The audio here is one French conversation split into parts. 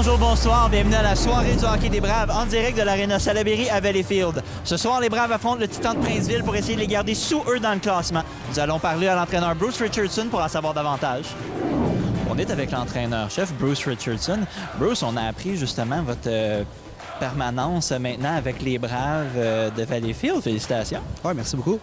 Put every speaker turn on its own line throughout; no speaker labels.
bonjour, bonsoir. Bienvenue à la soirée du hockey des Braves en direct de l'Arena Salaberry à Valleyfield. Ce soir, les Braves affrontent le Titan de Princeville pour essayer de les garder sous eux dans le classement. Nous allons parler à l'entraîneur Bruce Richardson pour en savoir davantage. On est avec l'entraîneur-chef Bruce Richardson. Bruce, on a appris justement votre permanence maintenant avec les Braves de Valleyfield. Félicitations.
Oui, merci beaucoup.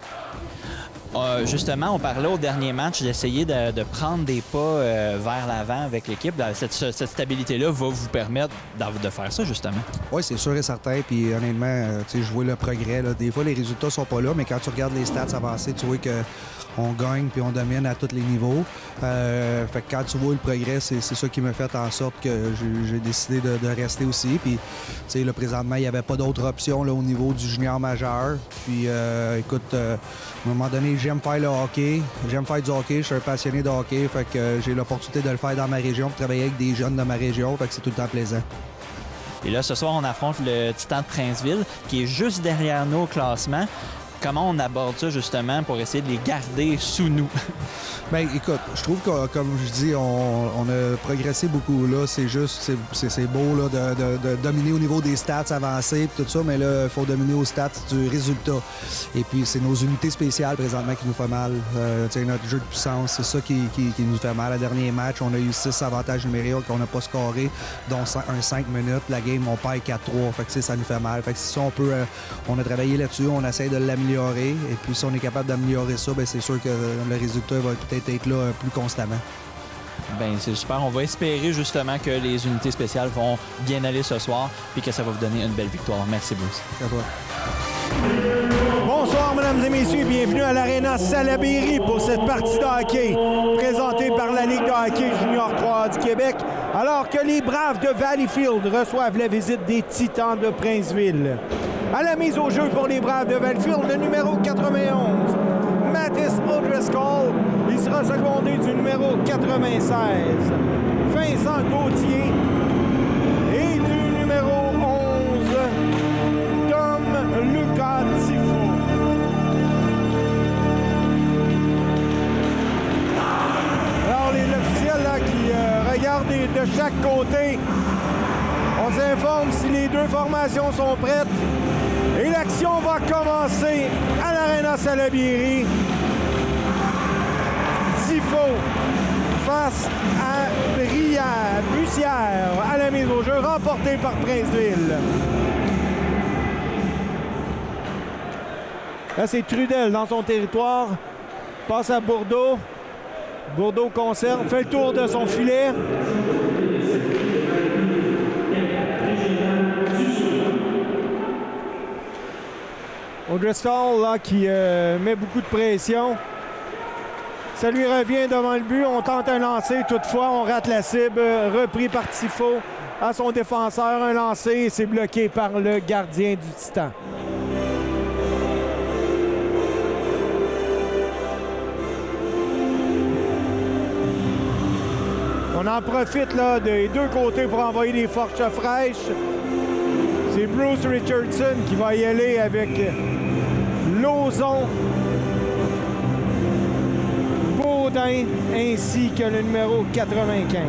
Justement, on parlait au dernier match d'essayer de prendre des pas vers l'avant avec l'équipe. Cette stabilité-là va vous permettre de faire ça, justement.
Oui, c'est sûr et certain. Puis honnêtement, je vois le progrès. Là. Des fois, les résultats sont pas là, mais quand tu regardes les stats avancées, tu vois qu'on gagne puis on domine à tous les niveaux. Fait que quand tu vois le progrès, c'est ça qui me fait en sorte que j'ai décidé de rester aussi. Puis, là, présentement, il n'y avait pas d'autre option là, au niveau du junior majeur. Puis, écoute, à un moment donné, j'aime faire le hockey. J'aime faire du hockey. Je suis un passionné de hockey. Fait que j'ai l'opportunité de le faire dans ma région, de travailler avec des jeunes de ma région. Fait que c'est tout le temps plaisant.
Et là, ce soir, on affronte le Titan de Princeville, qui est juste derrière nous au classement. Comment on aborde ça, justement, pour essayer de les garder sous nous?
Bien, écoute, je trouve que, comme je dis, on a progressé beaucoup. Là, c'est juste, c'est beau là, de dominer au niveau des stats avancées et tout ça, mais là, il faut dominer aux stats du résultat. Et puis, c'est nos unités spéciales, présentement, qui nous fait mal. Notre jeu de puissance, c'est ça qui nous fait mal. À dernier match, on a eu 6 avantages numériques qu'on n'a pas scoré, dont un 5 minutes. La game, on perd 4-3. Fait que ça nous fait mal. Fait que si ça, on a travaillé là-dessus, on essaie de l'améliorer. Et puis, si on est capable d'améliorer ça, bien, c'est sûr que le résultat va peut-être être là plus constamment.
Bien, c'est super. On va espérer justement que les unités spéciales vont bien aller ce soir et que ça va vous donner une belle victoire. Merci, Bruce.
À toi.
Bonsoir, mesdames et messieurs. Bienvenue à l'Arena Salaberry pour cette partie de hockey présentée par la Ligue de hockey junior 3 du Québec, alors que les Braves de Valleyfield reçoivent la visite des Titans de Princeville. À la mise au jeu pour les Braves de Valleyfield, le numéro 91, Mathis O'Driscoll. Il sera secondé du numéro 96, Vincent Gauthier. Et du numéro 11, Dom Lucas Tifo. Alors, l'officiel là, qui regarde de chaque côté, on s'informe si les deux formations sont prêtes. Et l'action va commencer à l'Arena Salaberry. Tifo face à Bussière à la mise au jeu, remporté par Princeville. Là, c'est Trudel dans son territoire. Passe à Bourdeau. Bourdeau conserve, fait le tour de son filet. O'Driscoll, là, qui met beaucoup de pression. Ça lui revient devant le but. On tente un lancer. Toutefois, on rate la cible. Repris par Tifo à son défenseur. Un lancer et c'est bloqué par le gardien du Titan. On en profite là, des deux côtés pour envoyer des forces fraîches. C'est Bruce Richardson qui va y aller avec Lauzon, Baudin ainsi que le numéro 95.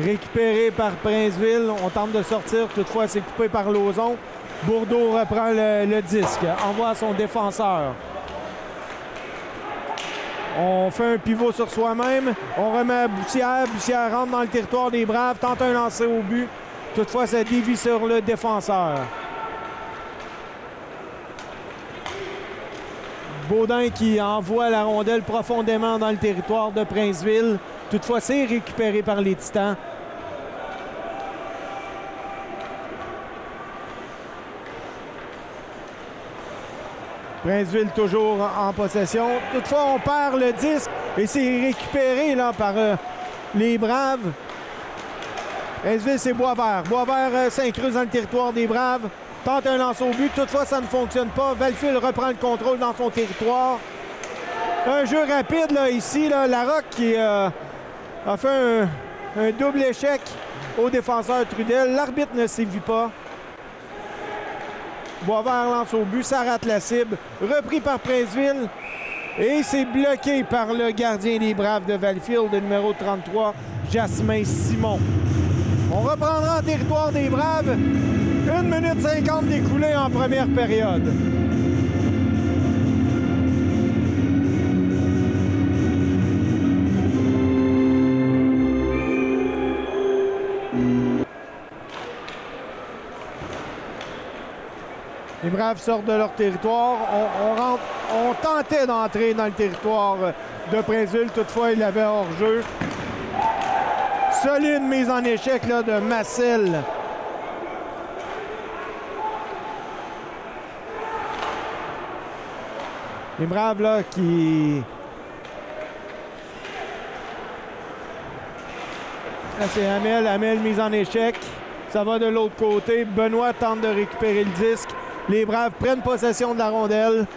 Récupéré par Princeville, on tente de sortir, toutefois c'est coupé par Lauzon. Bourdeau reprend le disque, envoie à son défenseur. On fait un pivot sur soi-même. On remet à Bussière. Bussière rentre dans le territoire des Braves, tente un lancer au but. Toutefois, ça dévie sur le défenseur. Baudin qui envoie la rondelle profondément dans le territoire de Princeville. Toutefois, c'est récupéré par les Titans. Princeville toujours en possession. Toutefois, on perd le disque et c'est récupéré là, par les Braves. Princeville, c'est Boisvert. Boisvert s'incruse dans le territoire des Braves. Tente un lance au but. Toutefois, ça ne fonctionne pas. Valleyfield reprend le contrôle dans son territoire. Un jeu rapide là, ici. Là, Larocque qui a fait un double échec au défenseur Trudel. L'arbitre ne sévit pas. Boisvert lance au but, ça rate la cible. Repris par Princeville. Et c'est bloqué par le gardien des Braves de Valleyfield, le numéro 33, Jasmin Simon. On reprendra en territoire des Braves. 1 minute 50 d'écoulé en première période. Les Braves sortent de leur territoire. On tentait d'entrer dans le territoire de Princeville. Toutefois, il avait hors-jeu. Solide mise en échec là, de Massel. Les Braves là qui... Là, c'est Hamel. Hamel mise en échec. Ça va de l'autre côté. Benoît tente de récupérer le disque. Les Braves prennent possession de la rondelle.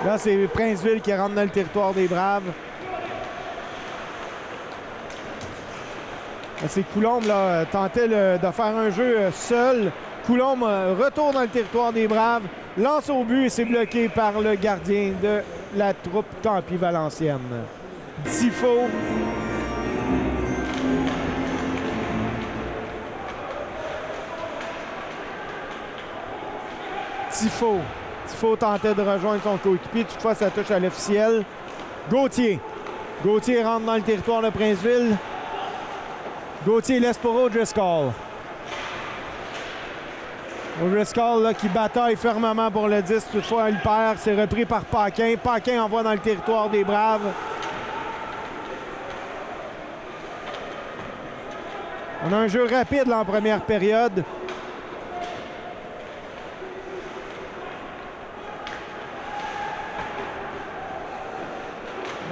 Là, c'est Princeville qui rentre dans le territoire des Braves. C'est Coulombe, là, tentait de faire un jeu seul. Coulombe retourne dans le territoire des Braves, lance au but et c'est bloqué par le gardien de la troupe Campi Valenciennes. Tifo. Tifo tentait de rejoindre son coéquipier. Toutefois, ça touche à l'officiel. Gauthier rentre dans le territoire de Princeville. Gauthier laisse pour O'Driscoll. O'Driscoll là, qui bataille fermement pour le 10. Toutefois, il perd. C'est repris par Paquin. Paquin envoie dans le territoire des Braves. On a un jeu rapide là, en première période.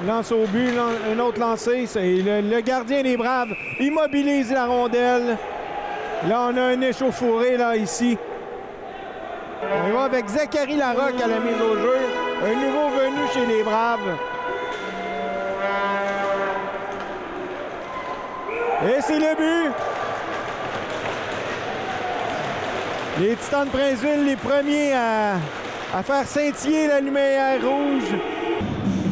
Lance au but, un autre lancé. C'est le gardien des Braves immobilise la rondelle. Là, on a un échauffouré là, ici. On va avec Zachary Larocque à la mise au jeu. Un nouveau venu chez les Braves. Et c'est le but. Les Titans de Princeville, les premiers à faire scintiller la lumière rouge.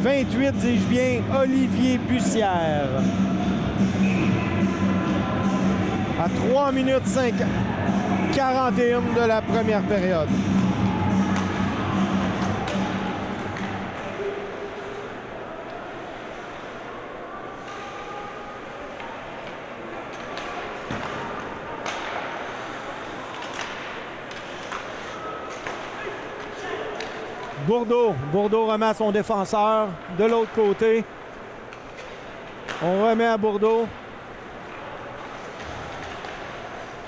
28, dis-je bien, Olivier Bussière. À 3 minutes 41 de la première période. Bourdeau remet à son défenseur de l'autre côté. On remet à Bourdeau.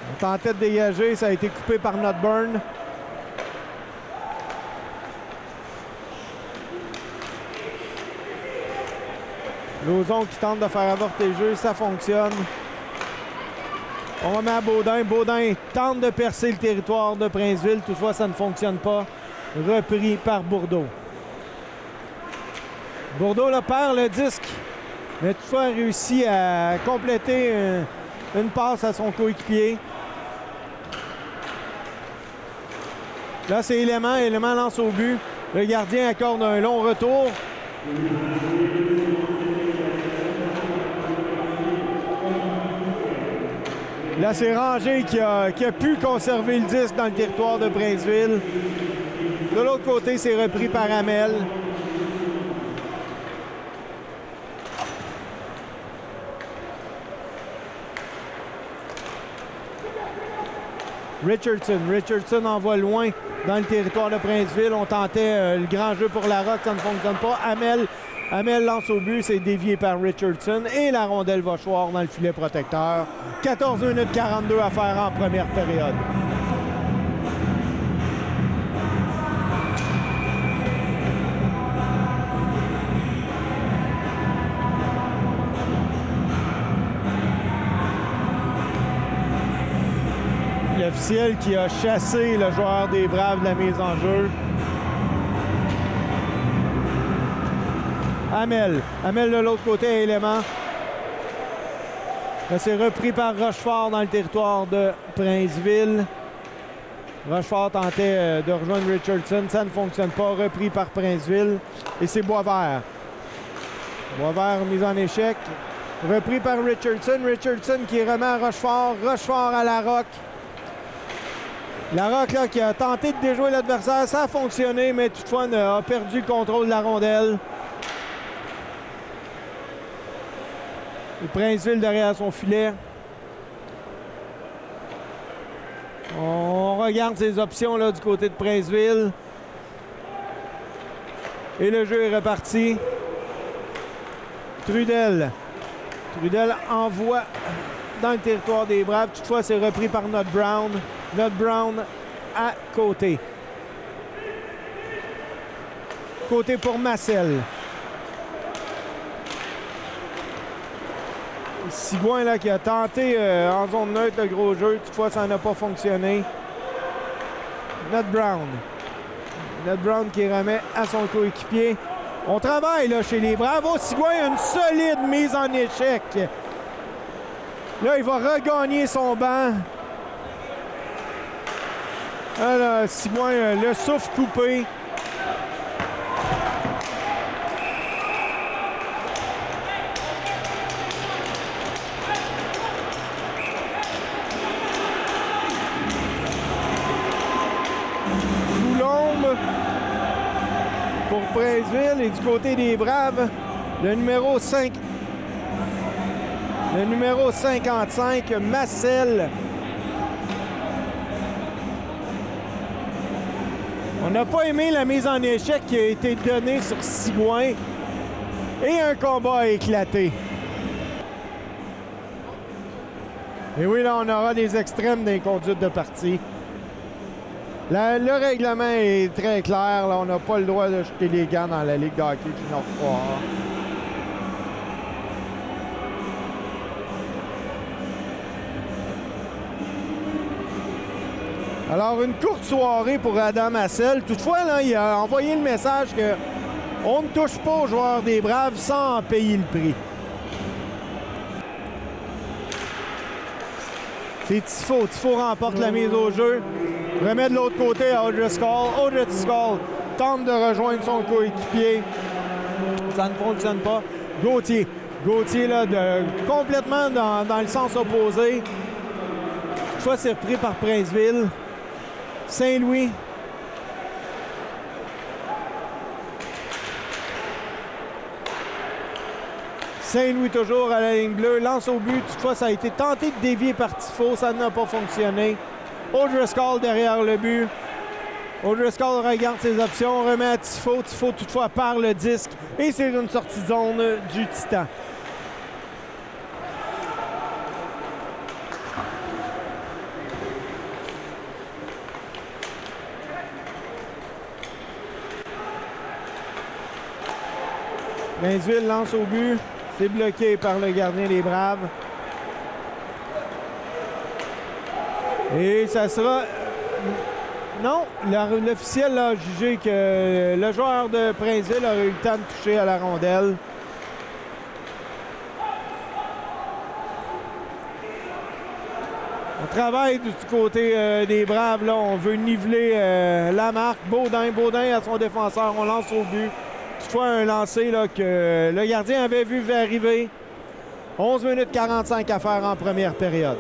On tentait de dégager, ça a été coupé par Notburn. Lauzon qui tente de faire avorter le jeu, ça fonctionne. On remet à Baudin. Baudin tente de percer le territoire de Princeville, toutefois ça ne fonctionne pas. Repris par Bourdeau. Bourdeau là, perd le disque, mais toutefois a réussi à compléter une passe à son coéquipier. Là, c'est Élément. Élément lance au but. Le gardien accorde un long retour. Là, c'est Ranger qui a pu conserver le disque dans le territoire de Princeville. De l'autre côté, c'est repris par Hamel. Richardson envoie loin dans le territoire de Princeville. On tentait le grand jeu pour Larocque, ça ne fonctionne pas. Hamel lance au but, c'est dévié par Richardson. Et la rondelle va choir dans le filet protecteur. 14 minutes 42 à faire en première période. L'officiel qui a chassé le joueur des Braves de la mise en jeu. Hamel de l'autre côté, Élément. Là, c'est repris par Rochefort dans le territoire de Princeville. Rochefort tentait de rejoindre Richardson. Ça ne fonctionne pas. Repris par Princeville. Et c'est Boisvert. Boisvert mise en échec. Repris par Richardson. Richardson qui remet à Rochefort. Rochefort à Larocque. Larocque là, qui a tenté de déjouer l'adversaire. Ça a fonctionné, mais toutefois a perdu le contrôle de la rondelle. Et Princeville derrière son filet. On regarde ses options là, du côté de Princeville. Et le jeu est reparti. Trudel. Trudel envoie dans le territoire des Braves. Toutefois, c'est repris par Not Brown. Not Brown à côté. Côté pour Massel. Sigouin là, qui a tenté en zone neutre le gros jeu. Toutefois, ça n'a pas fonctionné. Not Brown. Not Brown qui remet à son coéquipier. On travaille là, chez les Braves. Oh, Sigouin a une solide mise en échec. Là, il va regagner son banc. Alors, Sigouin, le souffle coupé. Pour Princeville et du côté des Braves, le numéro 5. Le numéro 55, Massel. On n'a pas aimé la mise en échec qui a été donnée sur Sigouin. Et un combat a éclaté. Et oui, là, on aura des extrêmes des conduites de partie. Le règlement est très clair. Là, on n'a pas le droit de jeter les gants dans la Ligue de hockey junior 3A. Alors, une courte soirée pour Adam Massel. Toutefois, là, il a envoyé le message qu'on ne touche pas aux joueurs des Braves sans en payer le prix. C'est Tifo. Tifo remporte la mise au jeu. Remet de l'autre côté à O'Driscoll. O'Driscoll tente de rejoindre son coéquipier. Ça ne fonctionne pas. Gauthier. Gauthier, là, complètement dans le sens opposé. Toutefois, c'est repris par Princeville. Saint-Louis. Saint-Louis toujours à la ligne bleue. Lance au but. Toutefois, ça a été tenté de dévier par Tifo. Ça n'a pas fonctionné. O'Driscoll derrière le but. O'Driscoll regarde ses options, remet à Tifo. Tifo toutefois perd le disque et c'est une sortie de zone du Titan. Princeville lance au but. C'est bloqué par le gardien des Braves. Et ça sera... Non, l'officiel a jugé que le joueur de Princeville aurait eu le temps de toucher à la rondelle. On travaille du côté des Braves. Là, on veut niveler la marque. Baudin à son défenseur. On lance au but. Toutefois, un lancer là, que le gardien avait vu arriver. 11 minutes 45 à faire en première période.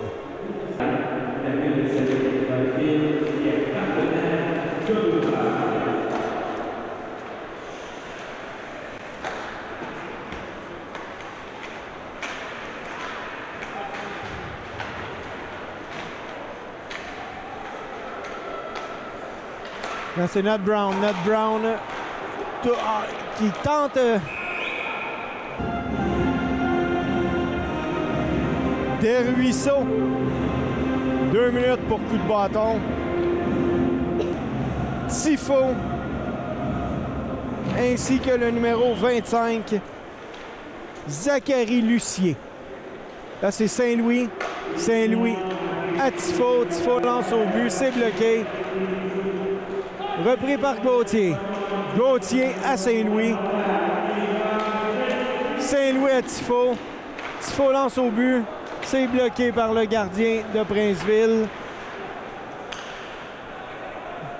Là, c'est Not Brown. Not Brown qui tente Desruisseaux. 2 minutes pour coup de bâton. Tifo. Ainsi que le numéro 25, Zachary Lucier. Là, c'est Saint-Louis. Saint-Louis à Tifo. Tifo lance au but. C'est bloqué. Repris par Gauthier. Gauthier à Saint-Louis. Saint-Louis à Tifo. Tifo lance au but. C'est bloqué par le gardien de Princeville.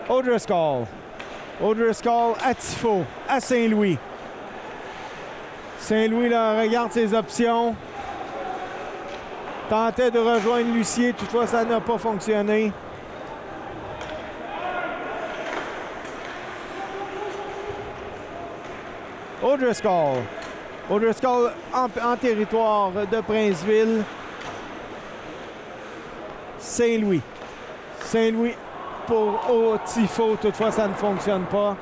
O'Driscoll. O'Driscoll à Tifo, à Saint-Louis. Saint-Louis là, regarde ses options. Tentait de rejoindre Lucier, toutefois ça n'a pas fonctionné. O'Driscoll. O'Driscoll en territoire de Princeville. Saint-Louis. Saint-Louis pour Tifo, toutefois ça ne fonctionne pas.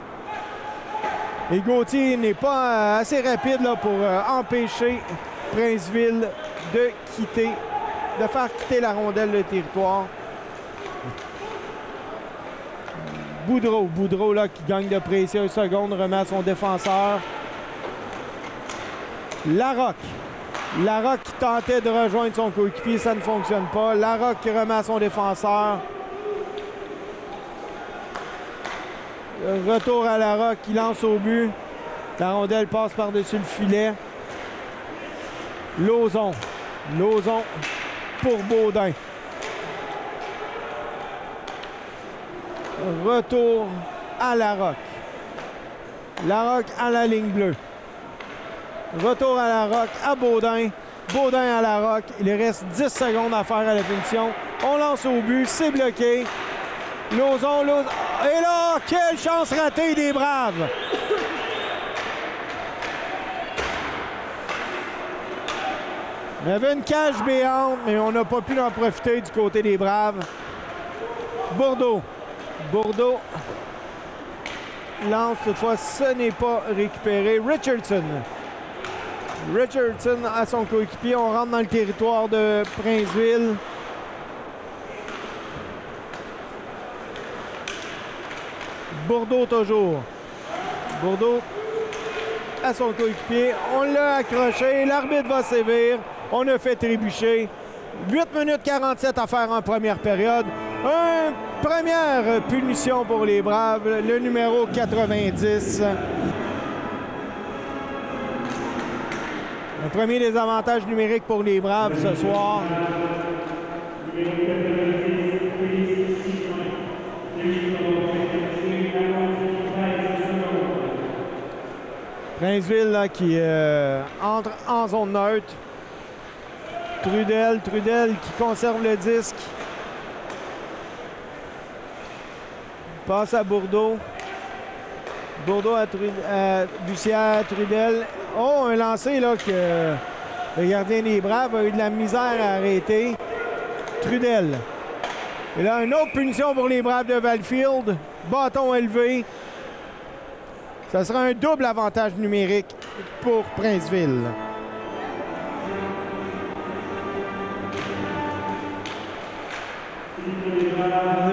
Et Gauthier n'est pas assez rapide là, pour empêcher Princeville de faire quitter la rondelle de territoire. Boudreau là, qui gagne de précieuses secondes, remet à son défenseur. Larocque qui tentait de rejoindre son coéquipier, ça ne fonctionne pas. Larocque qui remet à son défenseur. Retour à Larocque qui lance au but. La rondelle passe par-dessus le filet. Lauzon pour Baudin. Retour à Larocque. Larocque à la ligne bleue. Retour à Larocque, à Baudin. Baudin à Larocque. Il reste 10 secondes à faire à la punition. On lance au but, c'est bloqué. Lauzon. Et là, quelle chance ratée des Braves! Il y avait une cage béante, mais on n'a pas pu en profiter du côté des Braves. Bourdeau lance, toutefois, ce n'est pas récupéré. Richardson à son coéquipier. On rentre dans le territoire de Princeville. Bourdeau toujours. Bourdeau à son coéquipier. On l'a accroché. L'arbitre va sévir. On a fait trébucher. 8 minutes 47 à faire en première période. Première punition pour les Braves. Le numéro 90. Un premier désavantage numérique pour les Braves ce soir. Princeville là, qui entre en zone neutre. Trudel qui conserve le disque. Passe à Bourdeau. Bourdeau à Bussière, Trudel. Oh, un lancer là que le gardien des Braves a eu de la misère à arrêter. Trudel. Et là, une autre punition pour les Braves de Valleyfield. Bâton élevé. Ça sera un double avantage numérique pour Princeville.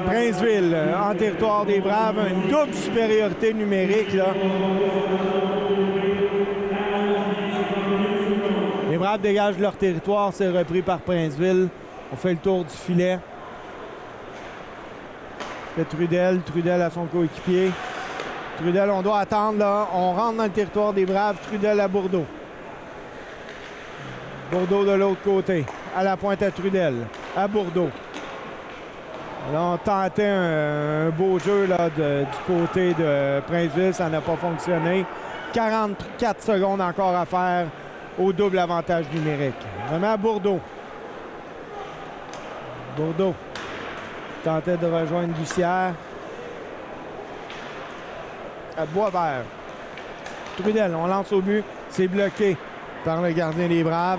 Princeville, en territoire des Braves, une double supériorité numérique. Là. Les Braves dégagent leur territoire, c'est repris par Princeville. On fait le tour du filet. C'est Trudel à son coéquipier. Trudel, on doit attendre, là. On rentre dans le territoire des Braves. Trudel à Bourdeau. Bourdeau de l'autre côté. À la pointe à Trudel. À Bourdeau. Là, on tentait un beau jeu là, du côté de Princeville. Ça n'a pas fonctionné. 44 secondes encore à faire au double avantage numérique. Vraiment à Bourdeau. Bourdeau tentait de rejoindre Bussière. À Boisvert. Trudel, on lance au but. C'est bloqué par le gardien des Braves.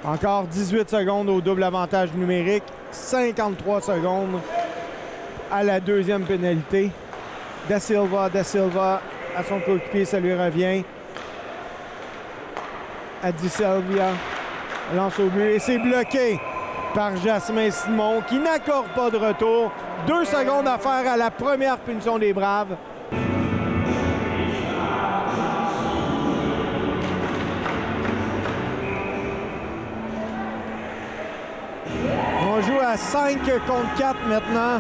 Encore 18 secondes au double avantage numérique. 53 secondes à la deuxième pénalité. Da Silva à son coéquipier, ça lui revient. À Di Silvia, lance au but et c'est bloqué par Jasmin Simon qui n'accorde pas de retour. 2 secondes à faire à la première punition des Braves. On joue à 5 contre 4 maintenant.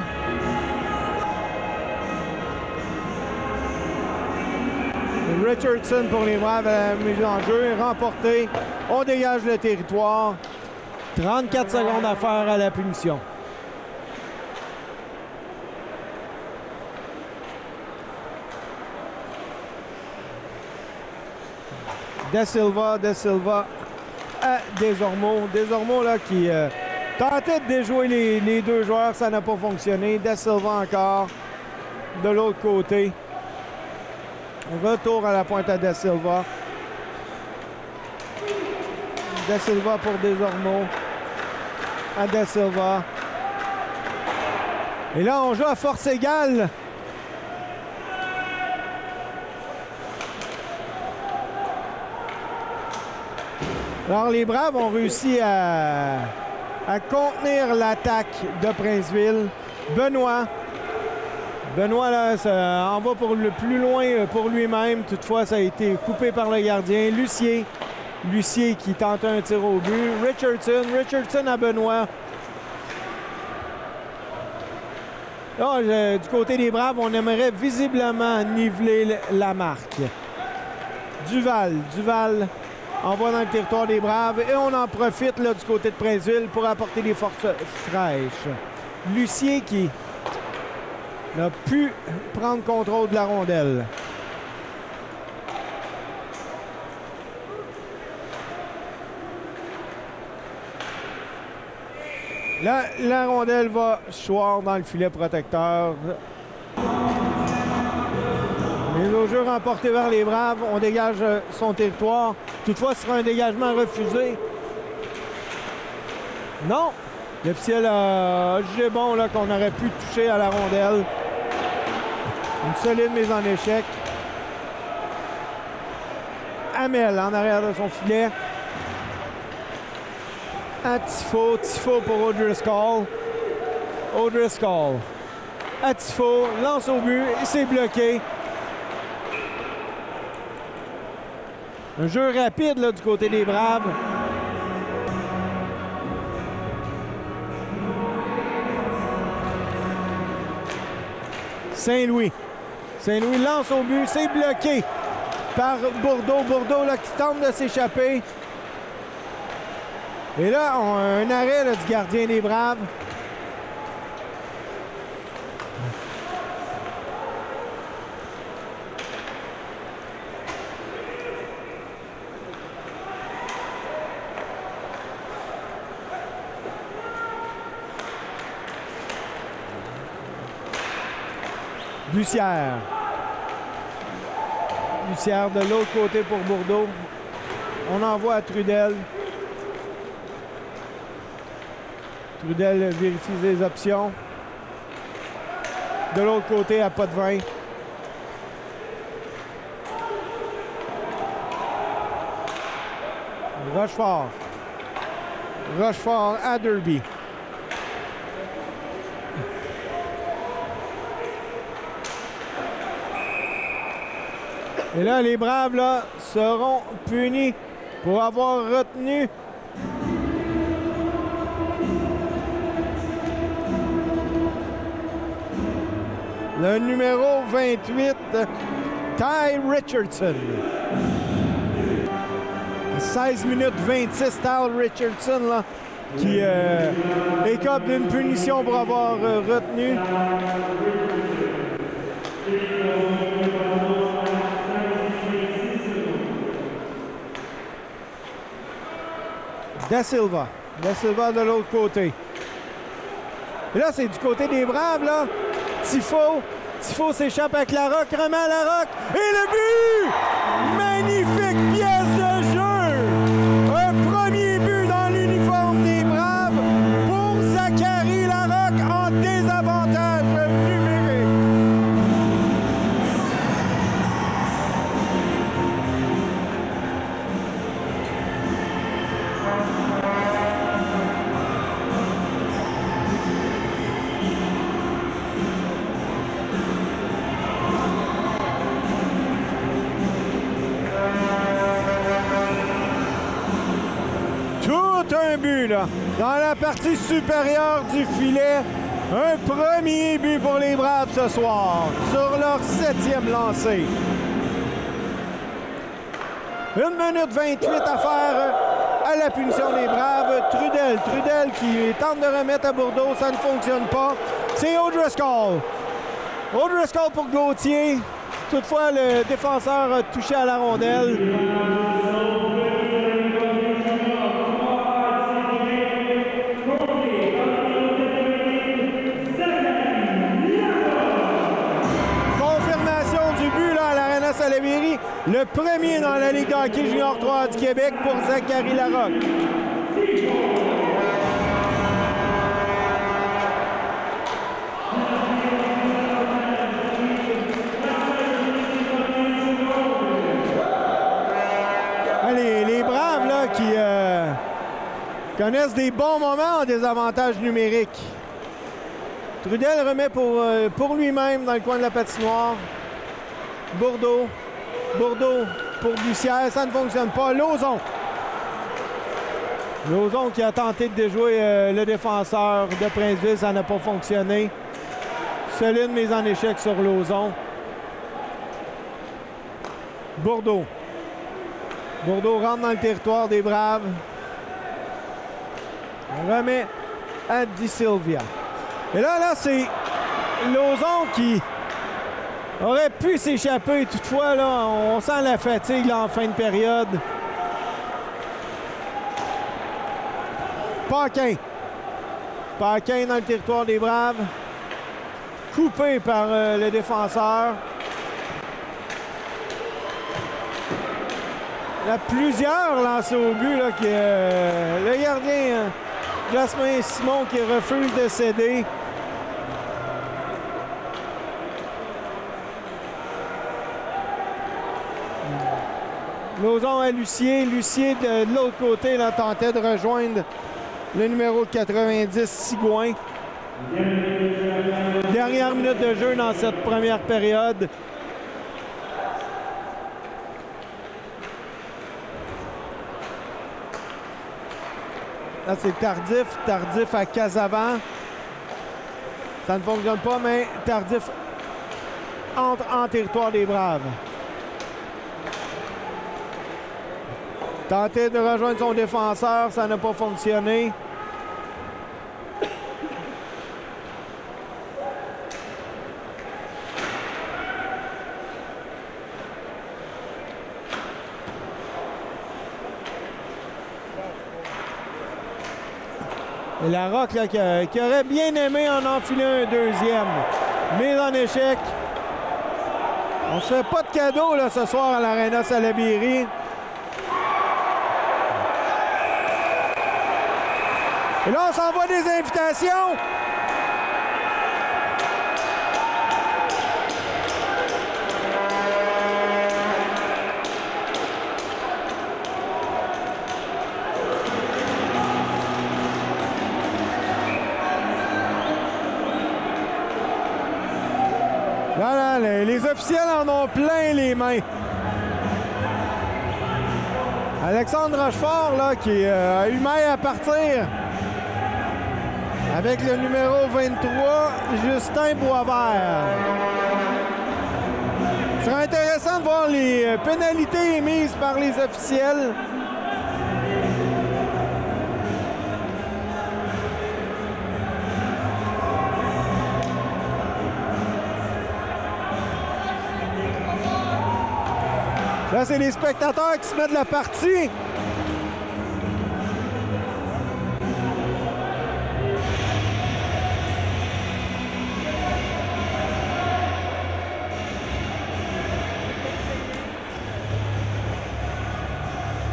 Richardson pour les Braves à la mise en jeu. Remporté. On dégage le territoire. 34 secondes à faire à la punition. Da Silva à Desormeaux. Desormeaux là, qui tentait de déjouer les deux joueurs, ça n'a pas fonctionné. Da Silva encore de l'autre côté. Retour à la pointe à Da Silva. Da Silva pour Desormeaux. À Da Silva. Et là, on joue à force égale. Alors, les Braves ont réussi à contenir l'attaque de Princeville. Benoît, là, ça en va pour le plus loin pour lui-même. Toutefois, ça a été coupé par le gardien. Lucier qui tente un tir au but. Richardson à Benoît. Là, du côté des Braves, on aimerait visiblement niveler la marque. Duval envoie dans le territoire des Braves et on en profite là, du côté de Princeville pour apporter des forces fraîches. Lucier qui n'a pu prendre contrôle de la rondelle. Là, la rondelle va choir dans le filet protecteur. Mise au jeu remporté vers les Braves. On dégage son territoire. Toutefois, ce sera un dégagement refusé. Non. L'officiel a jugé bon là, qu'on aurait pu toucher à la rondelle. Une solide mise en échec. Hamel en arrière de son filet. À Tifo pour O'Driscoll. À Tifo, lance au but, c'est bloqué. Un jeu rapide là, du côté des Braves. Saint-Louis lance au but, c'est bloqué par Bourdeau là, qui tente de s'échapper. Et là, on a un arrêt là, du gardien des Braves. Bussière de l'autre côté pour Bourdeau. On envoie à Trudel. Trudel vérifie les options. De l'autre côté, à Potvin. Rochefort à Derby. Et là, les Braves là, seront punis pour avoir retenu le numéro 28, Ty Richardson. 16 minutes 26, Ty Richardson là, qui écope d'une punition pour avoir retenu. Da Silva de l'autre côté. Et là, c'est du côté des Braves, là. Tifo s'échappe avec Larocque, remet à Larocque. Et le but! Magnifique pièce de jeu! Un premier but dans l'uniforme des Braves pour Zachary Larocque en désavantage numérique. Un but là, dans la partie supérieure du filet. Un premier but pour les Braves ce soir sur leur 7e lancée. 1 minute 28 à faire à la punition des Braves. Trudel qui tente de remettre à Bourdeau, ça ne fonctionne pas. C'est O'Driscoll. O'Driscoll pour Gauthier. Toutefois, le défenseur a touché à la rondelle. Confirmation du but là, à l'Arena Salaberry. Le premier dans la Ligue de hockey junior 3 du Québec pour Zachary Larocque. Les Braves là, qui connaissent des bons moments en désavantage numérique. Trudel remet pour lui-même dans le coin de la patinoire. Bourdeau pour Bussière, ça ne fonctionne pas. Lauzon qui a tenté de déjouer le défenseur de Princeville, ça n'a pas fonctionné. Solide mise en échec sur Lauzon. Bourdeau rentre dans le territoire des Braves. Remet à Di Silvia. Et là, c'est Lauzon qui aurait pu s'échapper. Toutefois, là, on sent la fatigue là, en fin de période. Paquin dans le territoire des Braves. Coupé par le défenseur. Il y a plusieurs lancés au but. Là, le gardien Jasmin Simon qui refuse de céder. Lauzon à Lucier. Lucier de l'autre côté là, tentait de rejoindre le numéro 90, Sigouin. Dernière minute de jeu dans cette première période. Là, c'est Tardif à Casavant. Ça ne fonctionne pas, mais Tardif entre en territoire des Braves. Tenté de rejoindre son défenseur, ça n'a pas fonctionné. Et Larocque là, qui aurait bien aimé en enfiler un deuxième. Mise en échec. On se fait pas de cadeau là, ce soir à l'Arena Salaberry. Et là, on s'envoie des invitations. Voilà, les officiels en ont plein les mains. Alexandre Rochefort, là, qui a eu maille à partir avec le numéro 23, Justin Boisvert. Ce sera intéressant de voir les pénalités émises par les officiels. Là, c'est les spectateurs qui se mettent de la partie.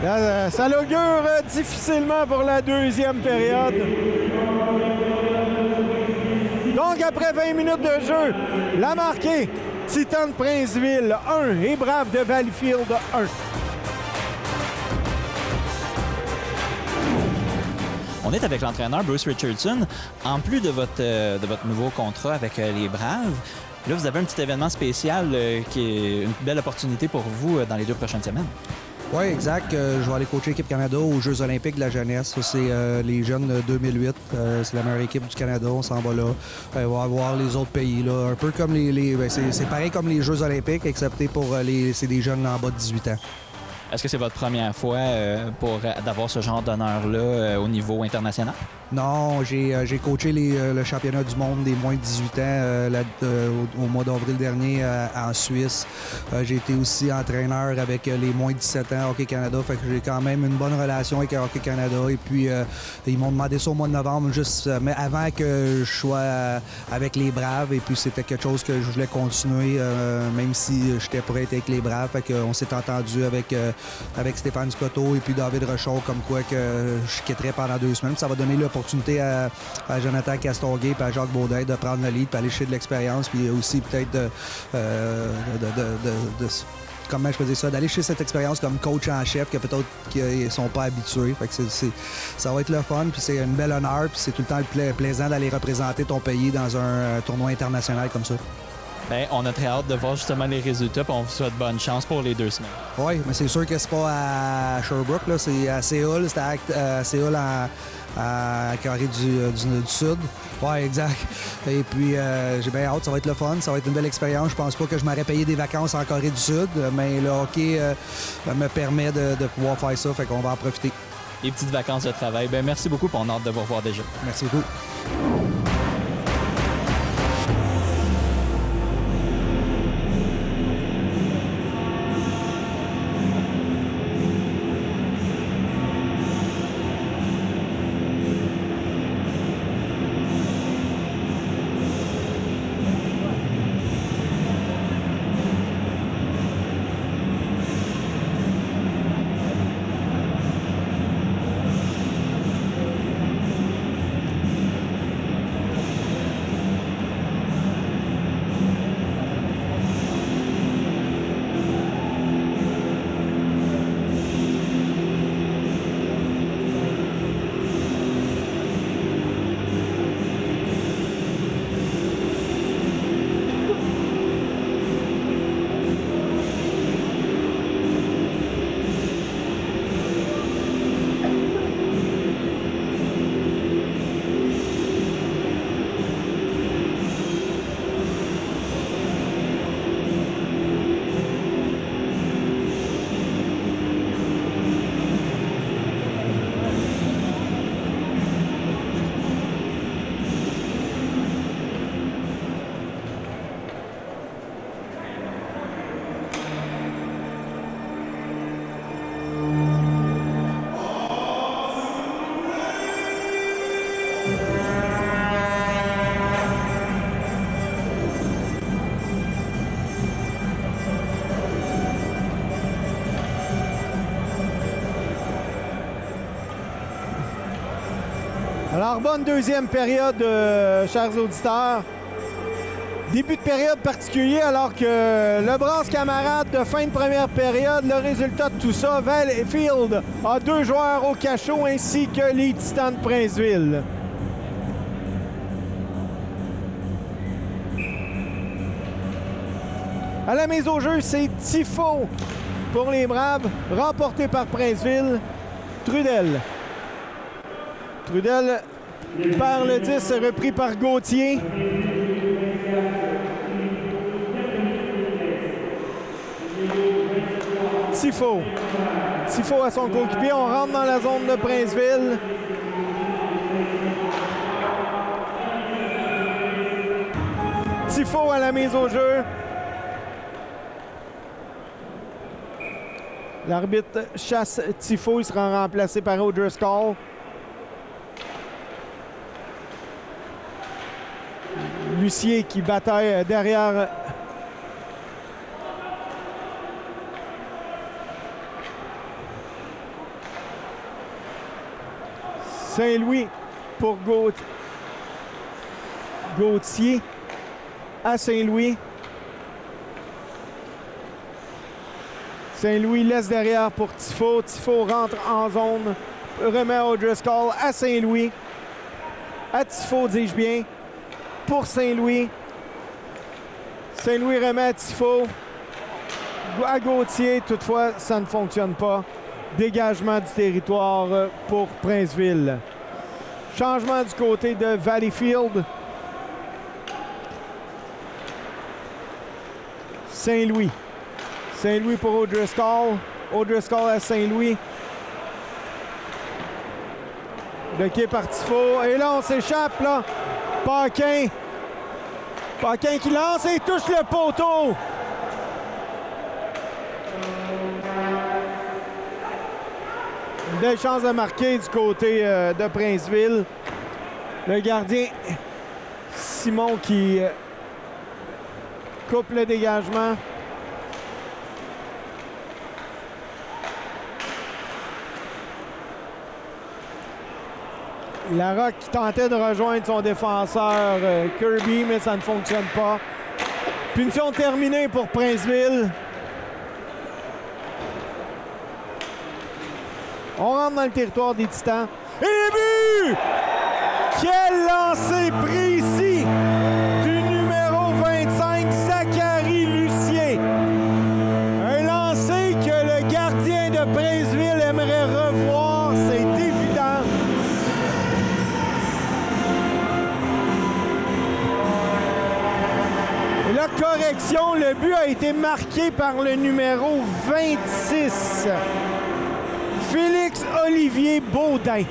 Là, ça l'augure difficilement pour la deuxième période. Donc, après 20 minutes de jeu, la marquée. Titan de Princeville 1 et Braves de Valleyfield 1.
On est avec l'entraîneur Bruce Richardson. En plus de votre nouveau contrat avec les Braves, là, vous avez un petit événement spécial qui est une belle opportunité pour vous dans les 2 prochaines semaines.
Oui, exact. Je vais aller coacher l'équipe Canada aux Jeux olympiques de la jeunesse. C'est les jeunes 2008. C'est la meilleure équipe du Canada. On s'en va là. On va voir les autres pays. Là. Un peu comme c'est pareil comme les Jeux olympiques, excepté pour c'est des jeunes en bas de 18 ans.
Est-ce que c'est votre première fois d'avoir ce genre d'honneur-là au niveau international?
Non, j'ai coaché le championnat du monde des moins de 18 ans au mois d'avril dernier en Suisse. J'ai été aussi entraîneur avec les moins de 17 ans Hockey Canada. Fait que j'ai quand même une bonne relation avec Hockey Canada. Et puis, ils m'ont demandé ça au mois de novembre, mais avant que je sois avec les Braves. Et puis, c'était quelque chose que je voulais continuer, même si j'étais prêt avec les Braves. Fait qu'on s'est entendu avec Stéphane Scotto et puis David Rochon, comme quoi que je quitterais pendant 2 semaines. Ça va donner l'opportunité à Jonathan Castonguay et à Jacques Baudin de prendre le lead, puis aller chercher de l'expérience, puis aussi peut-être comment je faisais ça, d'aller chercher cette expérience comme coach en chef que peut-être qu'ils ne sont pas habitués. Fait que ça va être le fun, puis c'est une belle honneur, puis c'est tout le temps plaisant d'aller représenter ton pays dans un tournoi international comme ça.
Bien, on a très hâte de voir justement les résultats, puis on vous souhaite bonne chance pour les 2 semaines.
Oui, mais c'est sûr que c'est pas à Sherbrooke, là, c'est à Séoul, c'était à Séoul à Corée du Sud. Oui, exact. Et puis, j'ai bien hâte, ça va être le fun, ça va être une belle expérience. Je pense pas que je m'aurais payé des vacances en Corée du Sud, mais le hockey me permet de pouvoir faire ça, fait qu'on va en profiter.
Les petites vacances de travail. Bien, merci beaucoup, puis on a hâte de vous revoir déjà.
Merci beaucoup.
Alors, bonne deuxième période, chers auditeurs. Début de période particulier alors que le Brasse camarade de fin de première période, le résultat de tout ça, Valleyfield a 2 joueurs au cachot ainsi que les Titans de Princeville. À la mise au jeu, c'est Tifo pour les Braves, remporté par Princeville. Trudel perd le 10, repris par Gauthier. Tifo à son coéquipier. On rentre dans la zone de Princeville. Tifo à la mise au jeu. L'arbitre chasse Tifo. Il sera remplacé par O'Driscoll. Lucier qui bataille derrière Saint-Louis pour Gauthier à Saint-Louis. Saint-Louis laisse derrière pour Tifo. Tifo rentre en zone, remet à O'Driscoll à Saint-Louis. À Tifo, dis-je bien. Pour Saint-Louis. Saint-Louis remet à Tifo. À Gauthier, toutefois, ça ne fonctionne pas. Dégagement du territoire pour Princeville. Changement du côté de Valleyfield. Saint-Louis. Saint-Louis pour O'Driscoll. O'Driscoll à Saint-Louis. Le quai par Tifo. Et là, on s'échappe, là. Paquin. Paquin qui lance et touche le poteau. Une belle chance de marquer du côté de Princeville. Le gardien Simon qui coupe le dégagement. Larocque qui tentait de rejoindre son défenseur Kirby, mais ça ne fonctionne pas. Punition terminée pour Princeville. On rentre dans le territoire des Titans. Et le but! Quel lancer précis du numéro 25, Zachary Lucien. Un lancer que le gardien de Princeville aimerait revoir, c'est évident. Et la correction, le but a été marqué par le numéro 26, Félix-Olivier Baudin.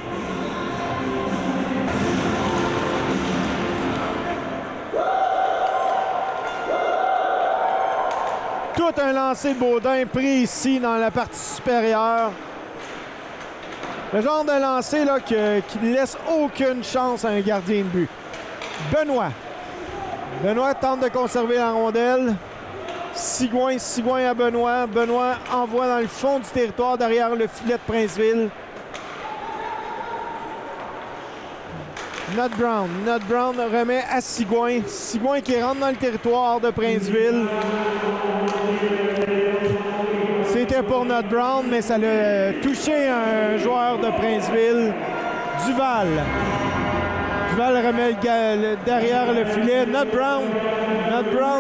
Tout un lancer de Baudin pris ici dans la partie supérieure. Le genre de lancer là, qui ne laisse aucune chance à un gardien de but. Benoît. Benoît tente de conserver la rondelle. Sigouin à Benoît. Benoît envoie dans le fond du territoire derrière le filet de Princeville. Nut Brown remet à Sigouin. Sigouin qui rentre dans le territoire de Princeville. C'était pour Nut Brown, mais ça l'a touché un joueur de Princeville. Duval. Duval remet derrière le filet. Nut Brown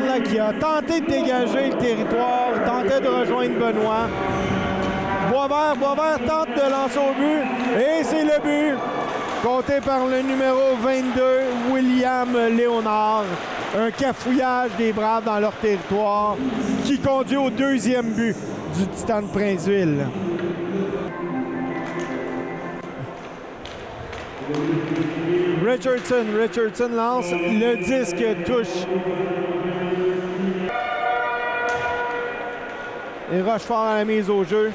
là, qui a tenté de dégager le territoire, tentait de rejoindre Benoît. Boisvert tente de lancer au but. Et c'est le but. Compté par le numéro 22, William Léonard. Un cafouillage des Braves dans leur territoire qui conduit au deuxième but du Titan de Princeville. Richardson lance, le disque touche. Et Rochefort à la mise au jeu.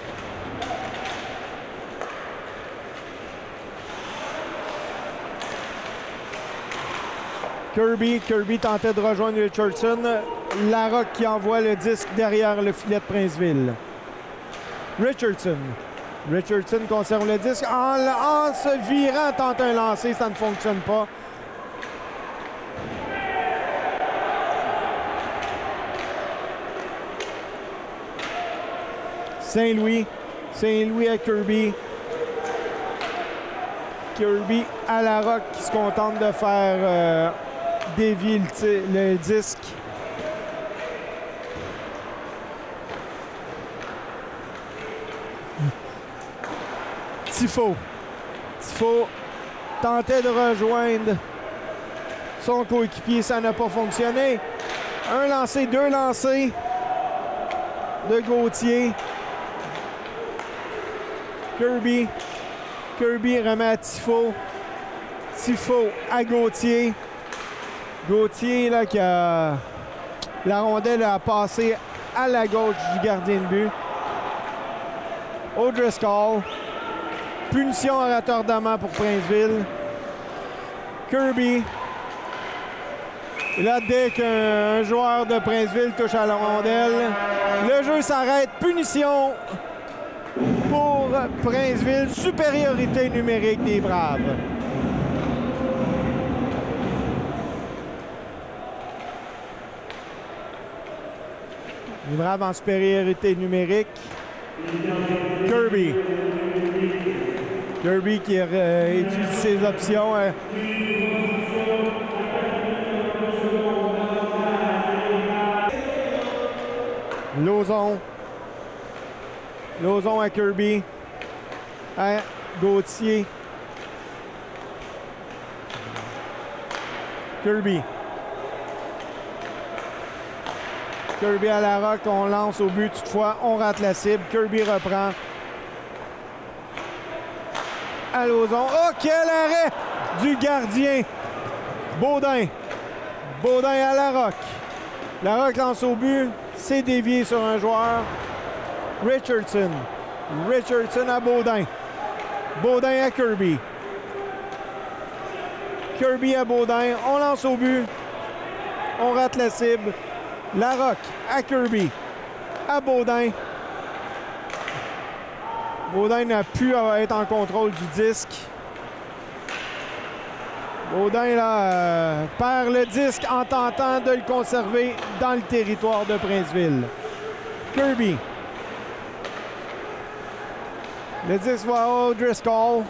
Kirby tentait de rejoindre Richardson. Larocque qui envoie le disque derrière le filet de Princeville. Richardson conserve le disque. En se virant, tente un lancer, ça ne fonctionne pas. Saint-Louis à Kirby. Kirby à Larocque qui se contente de faire dévier le disque. Tifo tentait de rejoindre son coéquipier, ça n'a pas fonctionné. Un lancé, deux lancés de Gauthier. Kirby remet à Tifo à Gauthier. Gauthier, là, qui a... La rondelle a passé à la gauche du gardien de but. O'Driscoll. Punition à retardement pour Princeville. Kirby. Et là, dès qu'un joueur de Princeville touche à la rondelle, le jeu s'arrête. Punition pour Princeville. Supériorité numérique des Braves. Les Braves en supériorité numérique. Kirby qui étudie ses options. Lauzon à Kirby. À Gauthier. Kirby à la roque, on lance au but. Toutefois, on rate la cible. Kirby reprend. À Lauzon. Oh, quel arrêt du gardien! Baudin. Baudin à la roque. La roque lance au but. C'est dévié sur un joueur. Richardson. Richardson à Baudin. Baudin à Kirby. Kirby à Baudin. On lance au but. On rate la cible. La roque à Kirby. À Baudin. Baudin n'a pu être en contrôle du disque. Baudin là, perd le disque en tentant de le conserver dans le territoire de Princeville. Kirby. Le disque va à O'Driscoll.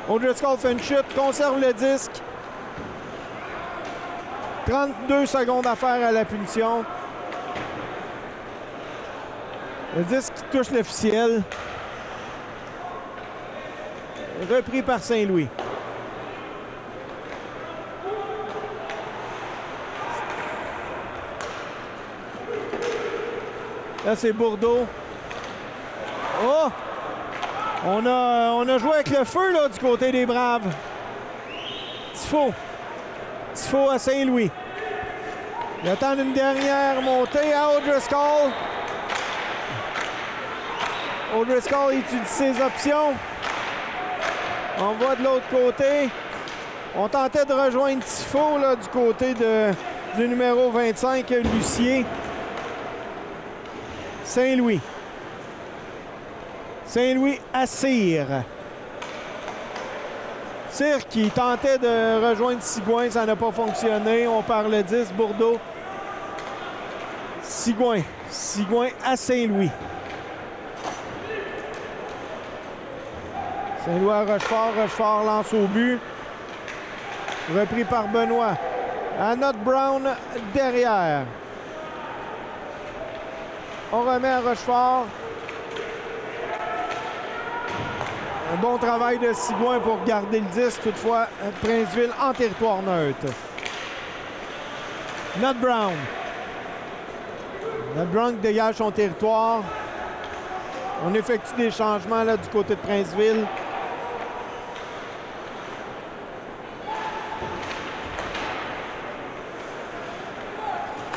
O'Driscoll fait une chute, conserve le disque. 32 secondes à faire à la punition. Le disque touche l'officiel. Repris par Saint-Louis. Là, c'est Bourdeau. Oh! On a joué avec le feu là, du côté des Braves. Tifo. Tifo à Saint-Louis. Il attend une dernière montée à O'Driscoll. O'Driscoll étudie ses options. On va de l'autre côté. On tentait de rejoindre Tifo là, du côté du numéro 25, Lucier. Saint-Louis. Saint-Louis à Cyr. Cyr qui tentait de rejoindre Sigouin, ça n'a pas fonctionné. On parle 10, Bourdeau. Sigouin. Sigouin à Saint-Louis. Saint-Louis à Rochefort. Rochefort lance au but. Repris par Benoît. Annette Brown derrière. On remet à Rochefort. Un bon travail de Sigouin pour garder le disque. Toutefois, Princeville en territoire neutre. Nut Brown. Nut Brown dégage son territoire. On effectue des changements là, du côté de Princeville.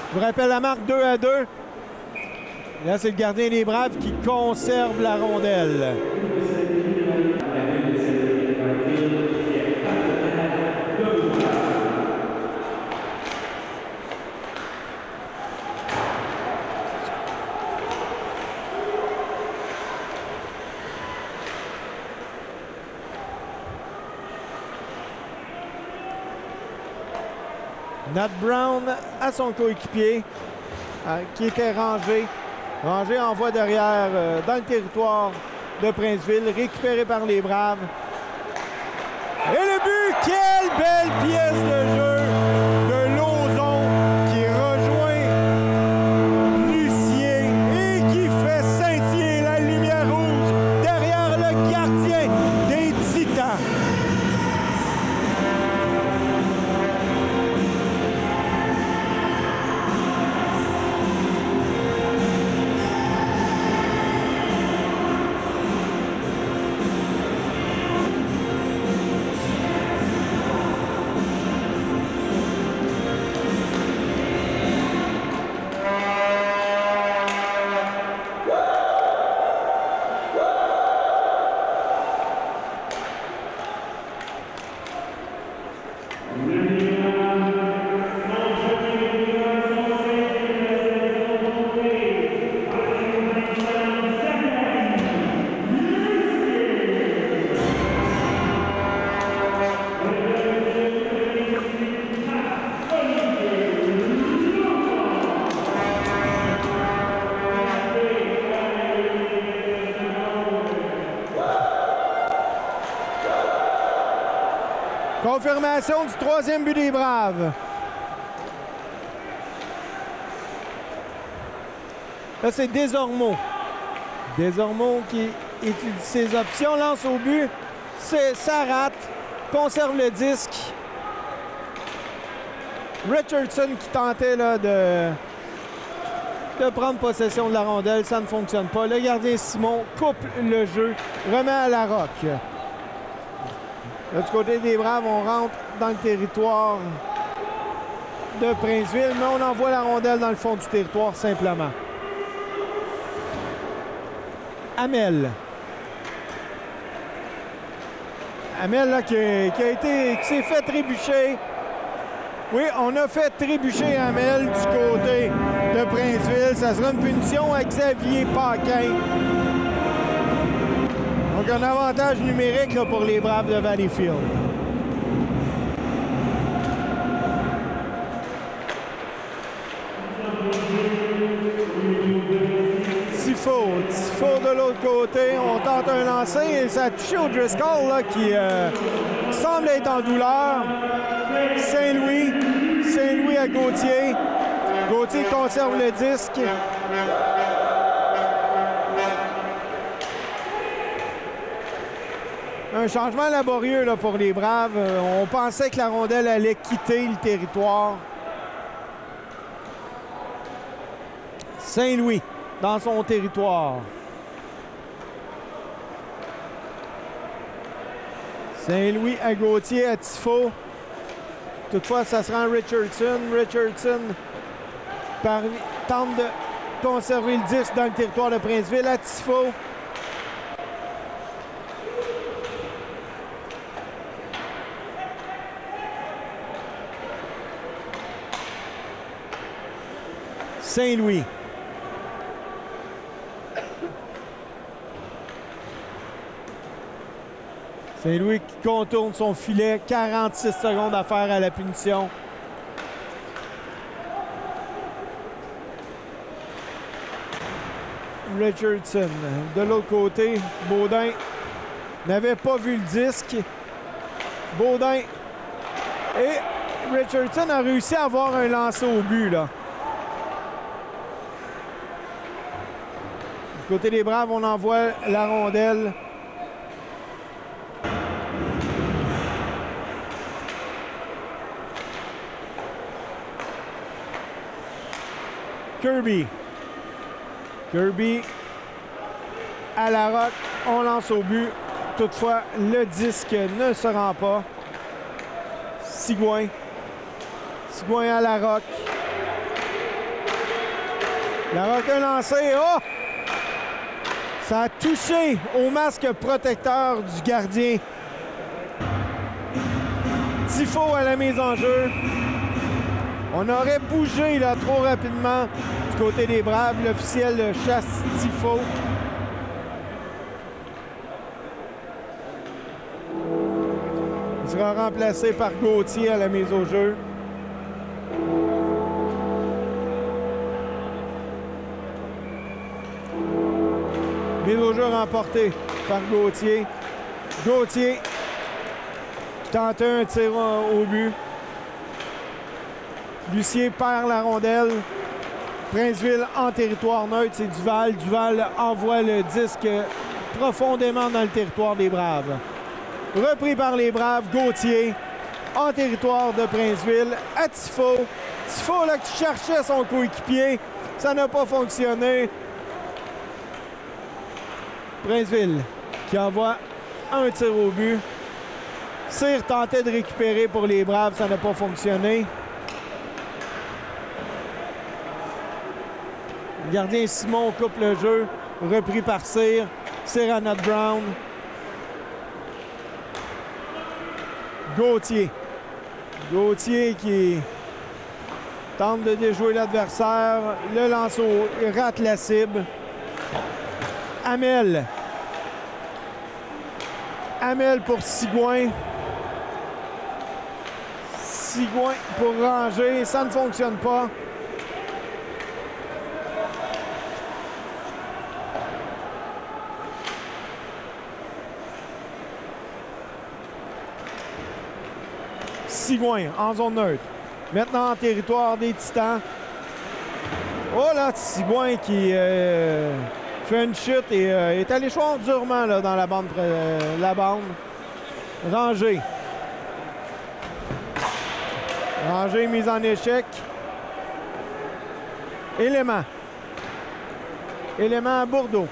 Je vous rappelle la marque 2-2. Là, c'est le gardien des Braves qui conserve la rondelle. Nat Brown à son coéquipier qui était rangé. Rangé en voie derrière dans le territoire de Princeville, récupéré par les Braves. Et le but! Quelle belle pièce de jeu de Lauzon qui rejoint Lucier et qui fait scintiller la lumière rouge derrière le gardien des Titans. Confirmation du troisième but des Braves. Là, c'est Desormeaux. Desormeaux qui étudie ses options, lance au but. Ça rate. Conserve le disque. Richardson qui tentait là, de de prendre possession de la rondelle. Ça ne fonctionne pas. Le gardien Simon coupe le jeu, remet à Larocque. Là, du côté des Braves, on rentre dans le territoire de Princeville, mais on envoie la rondelle dans le fond du territoire simplement. Hamel. Hamel là, qui s'est fait trébucher. Oui, on a fait trébucher Hamel du côté de Princeville. Ça sera une punition à Xavier Paquin. Donc un avantage numérique là, pour les Braves de Valleyfield. Tifo de l'autre côté, on tente un lancer et ça a touché au Driscoll là, qui semble être en douleur. Saint-Louis à Gauthier. Gauthier conserve le disque. Un changement laborieux là, pour les Braves. On pensait que la rondelle allait quitter le territoire. Saint-Louis dans son territoire. Saint-Louis à Gauthier, à Tifo. Toutefois, ça sera Richardson. Richardson tente de conserver le disque dans le territoire de Princeville à Tifo. Saint-Louis. Saint-Louis qui contourne son filet. 46 secondes à faire à la punition. Richardson. De l'autre côté, Baudin n'avait pas vu le disque. Baudin et Richardson a réussi à avoir un lancer au but, là. Du côté des Braves, on envoie la rondelle. Kirby à Larocque, on lance au but. Toutefois, le disque ne se rend pas. Sigouin à Larocque. Larocque a lancé. Oh! Ça a touché au masque protecteur du gardien. Tifo à la mise en jeu. On aurait bougé là, trop rapidement du côté des Braves. L'officiel chasse Tifo. Il sera remplacé par Gauthier à la mise au jeu. Mise au jeu remportée par Gauthier. Gauthier qui tente un tir au but. Lucien perd la rondelle. Princeville en territoire neutre, c'est Duval. Duval envoie le disque profondément dans le territoire des Braves. Repris par les Braves, Gauthier en territoire de Princeville à Tifo. Tifo là, qui cherchait son coéquipier. Ça n'a pas fonctionné. Princeville qui envoie un tir au but. Cyr tentait de récupérer pour les Braves, ça n'a pas fonctionné. Le gardien Simon coupe le jeu, repris par Cyr. Cyr à Nat Brown. Gauthier qui tente de déjouer l'adversaire. Le lance il rate la cible. Hamel pour Sigouin. Sigouin pour ranger. Ça ne fonctionne pas. Sigouin en zone neutre. Maintenant en territoire des Titans. Oh là, Sigouin qui fait une chute et est allé choir durement là, dans la bande. Rangé mise en échec. Élément élément à Bourdeau.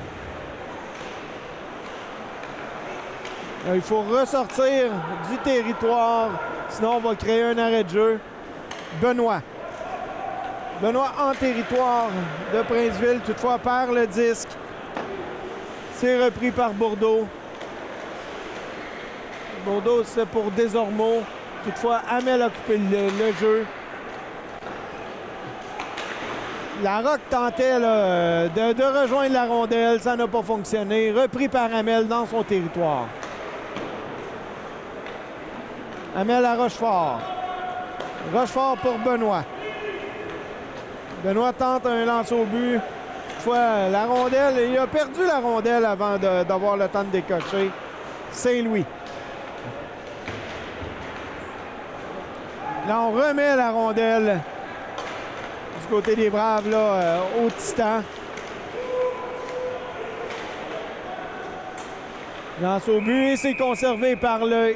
Il faut ressortir du territoire, sinon on va créer un arrêt de jeu. Benoît. Benoît en territoire de Princeville, toutefois perd le disque. C'est repris par Bourdeau. Bourdeau, c'est pour Desormeaux. Toutefois, Hamel a coupé le jeu. Larocque tentait là, de rejoindre la rondelle. Ça n'a pas fonctionné. Repris par Hamel dans son territoire. Hamel à Rochefort. Rochefort pour Benoît. Benoît tente un lance au but. Toutefois, la rondelle, il a perdu la rondelle avant d'avoir le temps de décocher. Saint-Louis. Là, on remet la rondelle du côté des Braves, là, au Titan. Lance au but et c'est conservé par le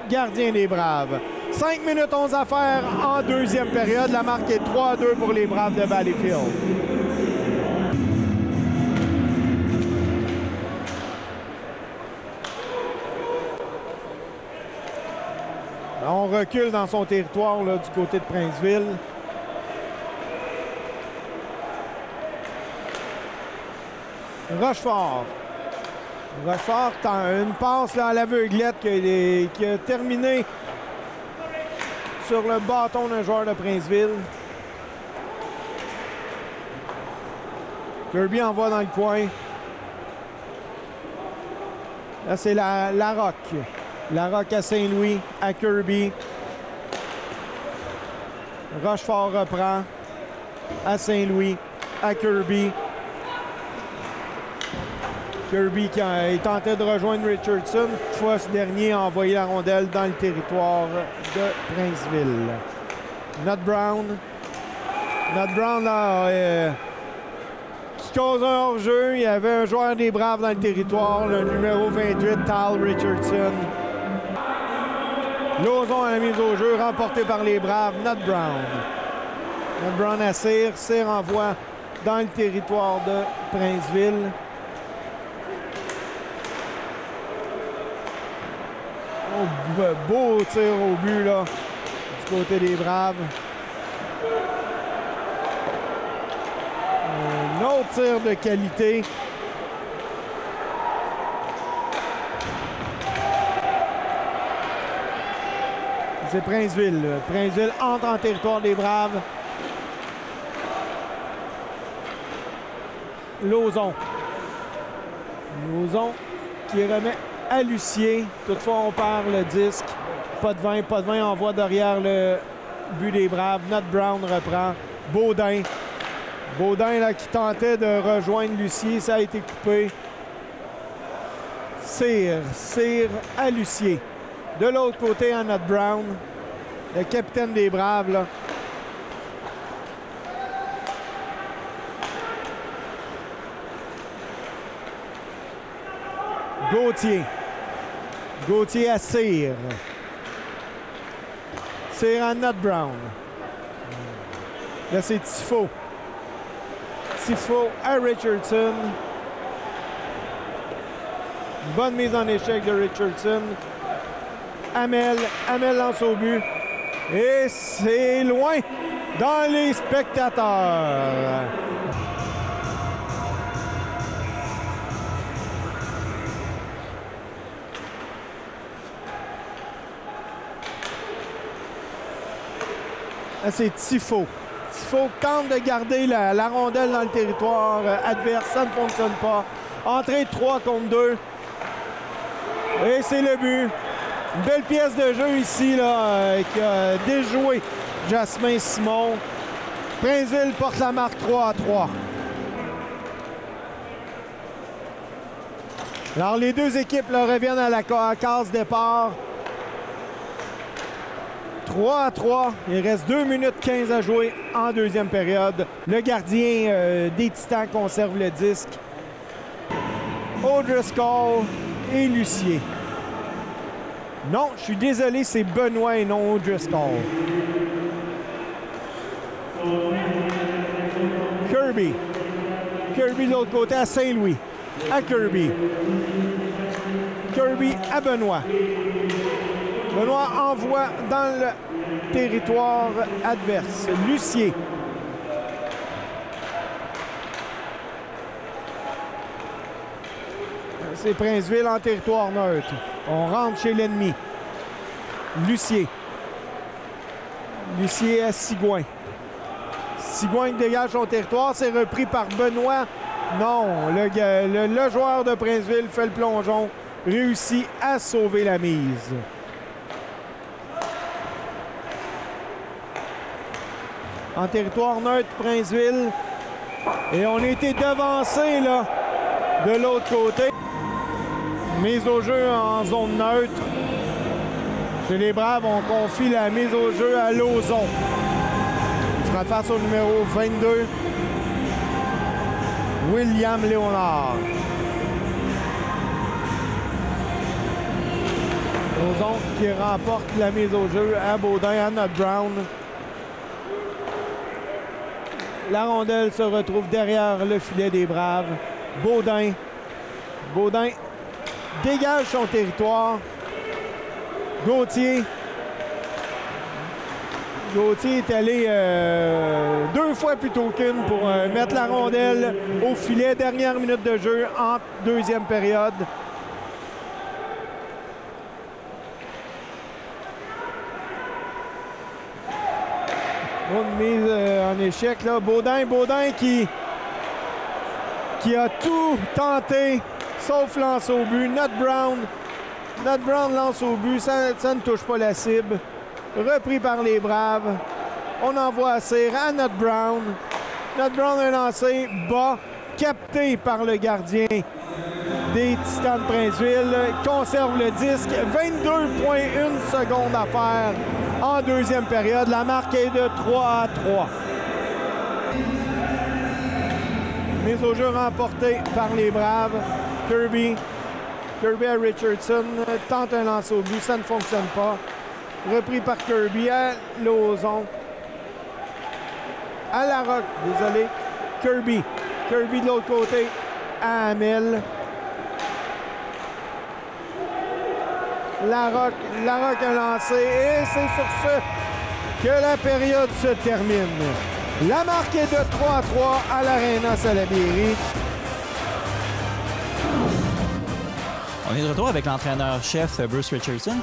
gardien des Braves. 5 minutes 11 à faire en deuxième période. La marque est 3-2 pour les Braves de Valleyfield. On recule dans son territoire là, du côté de Princeville. Rochefort. Rochefort a une passe là, à l'aveuglette qui a terminé sur le bâton d'un joueur de Princeville. Kirby envoie dans le coin. Là, c'est Larocque. Larocque à Saint-Louis, à Kirby. Rochefort reprend. À Saint-Louis, à Kirby. Kirby qui tentait de rejoindre Richardson. Toutefois, ce dernier a envoyé la rondelle dans le territoire de Princeville. Nut Brown. Nut Brown, là, qui cause un hors-jeu. Il y avait un joueur des Braves dans le territoire, le numéro 28, Tal Richardson. Lauzon à la mise au jeu, remporté par les Braves, Nut Brown. Nut Brown à Cyr. Cyr envoie dans le territoire de Princeville. Oh, beau tir au but, là, du côté des Braves. Un autre tir de qualité. C'est Princeville. Princeville entre en territoire des Braves. Lauzon. Lauzon qui remet à Lucier. Toutefois, on perd le disque. Pas de 20. Pas de 20 envoie derrière le but des Braves. Nut Brown reprend. Baudin. Baudin là, qui tentait de rejoindre Lucier. Ça a été coupé. Cyr à Lucier. De l'autre côté, à Nut Brown, le capitaine des Braves. Là. Gauthier. Gauthier à Cyr. Cyr à Nut Brown. Là, c'est Tifo. Tifo à Richardson. Une bonne mise en échec de Richardson. Hamel lance au but. Et c'est loin dans les spectateurs. C'est Tifo. Tifo tente de garder la rondelle dans le territoire adverse. Ça ne fonctionne pas. Entrée 3 contre 2. Et c'est le but. Une belle pièce de jeu ici là, qui a déjoué Jasmin Simon. Princeville porte la marque 3-3. Alors les deux équipes là, reviennent à la case départ. 3-3. Il reste 2 minutes 15 à jouer en deuxième période. Le gardien des Titans conserve le disque. O'Driscoll et Lucier. Non, je suis désolé, c'est Benoît et non O'Driscoll. Kirby. Kirby de l'autre côté à Saint-Louis. À Kirby. Kirby à Benoît. Benoît envoie dans le territoire adverse. Lucier. C'est Princeville en territoire neutre. On rentre chez l'ennemi. Lucier. Lucier à Sigouin. Sigouin dégage son territoire. C'est repris par Benoît. Non, le joueur de Princeville fait le plongeon. Réussit à sauver la mise. En territoire neutre, Princeville. Et on a été devancé là, de l'autre côté. Mise au jeu en zone neutre. Chez les Braves, on confie la mise au jeu à Lauzon. Il fera face au numéro 22, William Léonard. Lauzon qui remporte la mise au jeu à Baudin, à Not Brown. La rondelle se retrouve derrière le filet des Braves. Baudin. Baudin dégage son territoire. Gauthier. Gauthier est allé 2 fois plutôt qu'une pour mettre la rondelle au filet. Dernière minute de jeu en deuxième période. Une mise en échec là. Baudin qui a tout tenté sauf lance au but. Not Brown lance au but, ça ne touche pas la cible. Repris par les Braves. On envoie à Cyr à Not Brown. Not Brown a lancé bas, capté par le gardien des Titans de Princeville. Conserve le disque. 22,1 secondes à faire en deuxième période. La marque est de 3-3. Mise au jeu remportée par les Braves. Kirby à Richardson tente un lancer au but, ça ne fonctionne pas. Repris par Kirby à Lauzon. À Larocque, désolé. Kirby de l'autre côté à Hamel. Larocque a lancé et c'est sur ce que la période se termine. La marque est de 3-3 à l'Arena Salaberry.
On est de retour avec l'entraîneur-chef Bruce Richardson.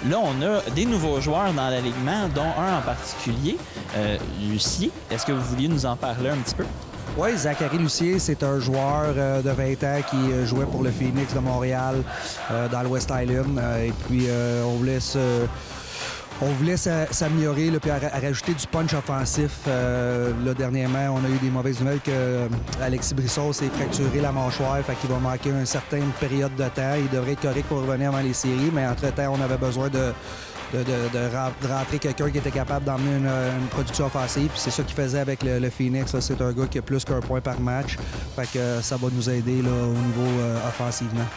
Là, on a des nouveaux joueurs dans l'alignement, dont un en particulier, Lucier. Est-ce que vous vouliez nous en parler un petit peu?
Oui, Zachary Lucier, c'est un joueur de 20 ans qui jouait pour le Phoenix de Montréal dans le West Island. Et puis, on voulait s'améliorer puis rajouter du punch offensif. Là, dernièrement, on a eu des mauvaises nouvelles que Alexis Brisson s'est fracturé la mâchoire, fait qu'il va manquer une certaine période de temps. Il devrait être correct pour revenir avant les séries, mais entre-temps, on avait besoin de rentrer quelqu'un qui était capable d'emmener une production offensive. Puis c'est ça qu'il faisait avec le Phoenix. C'est un gars qui a plus qu'un point par match. Fait que ça va nous aider là, au niveau offensivement.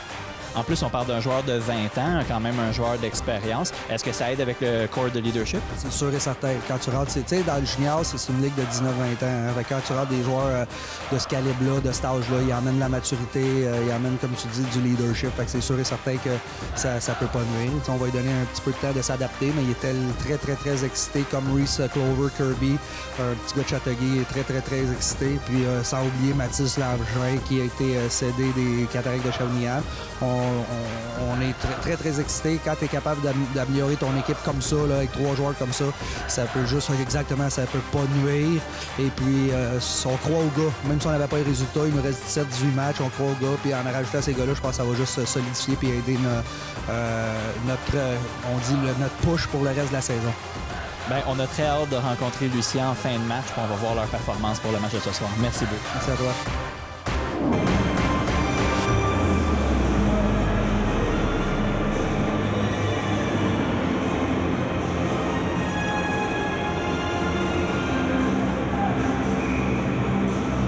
En plus, on parle d'un joueur de 20 ans, quand même un joueur d'expérience. Est-ce que ça aide avec le corps de leadership?
C'est sûr et certain. Quand tu rentres, tu sais, dans le junior, c'est une ligue de 19-20 ans. Hein. Quand tu rentres des joueurs de ce calibre-là, de cet âge-là, ils amènent la maturité, ils amènent, comme tu dis, du leadership. Fait que c'est sûr et certain que ça peut pas nuire. T'sais, on va lui donner un petit peu de temps de s'adapter, mais il était très, très, très excité, comme Reese Clover Kirby, un petit gars de Châteauguay, est très, très, très excité. Puis sans oublier Mathis Langevin, qui a été cédé des Cataractes de Shawinigan. On est très, très, très excités. Quand tu es capable d'améliorer ton équipe comme ça, là, avec 3 joueurs comme ça peut juste exactement, ça peut pas nuire. Et puis, on croit aux gars. Même si on n'avait pas les résultats, il nous reste 17-18 matchs, on croit aux gars. Puis en rajoutant ces gars-là, je pense que ça va juste solidifier et aider notre push pour le reste de la saison.
Bien, on a très hâte de rencontrer Lucien en fin de match. Puis on va voir leur performance pour le match de ce soir. Merci beaucoup.
Merci à toi.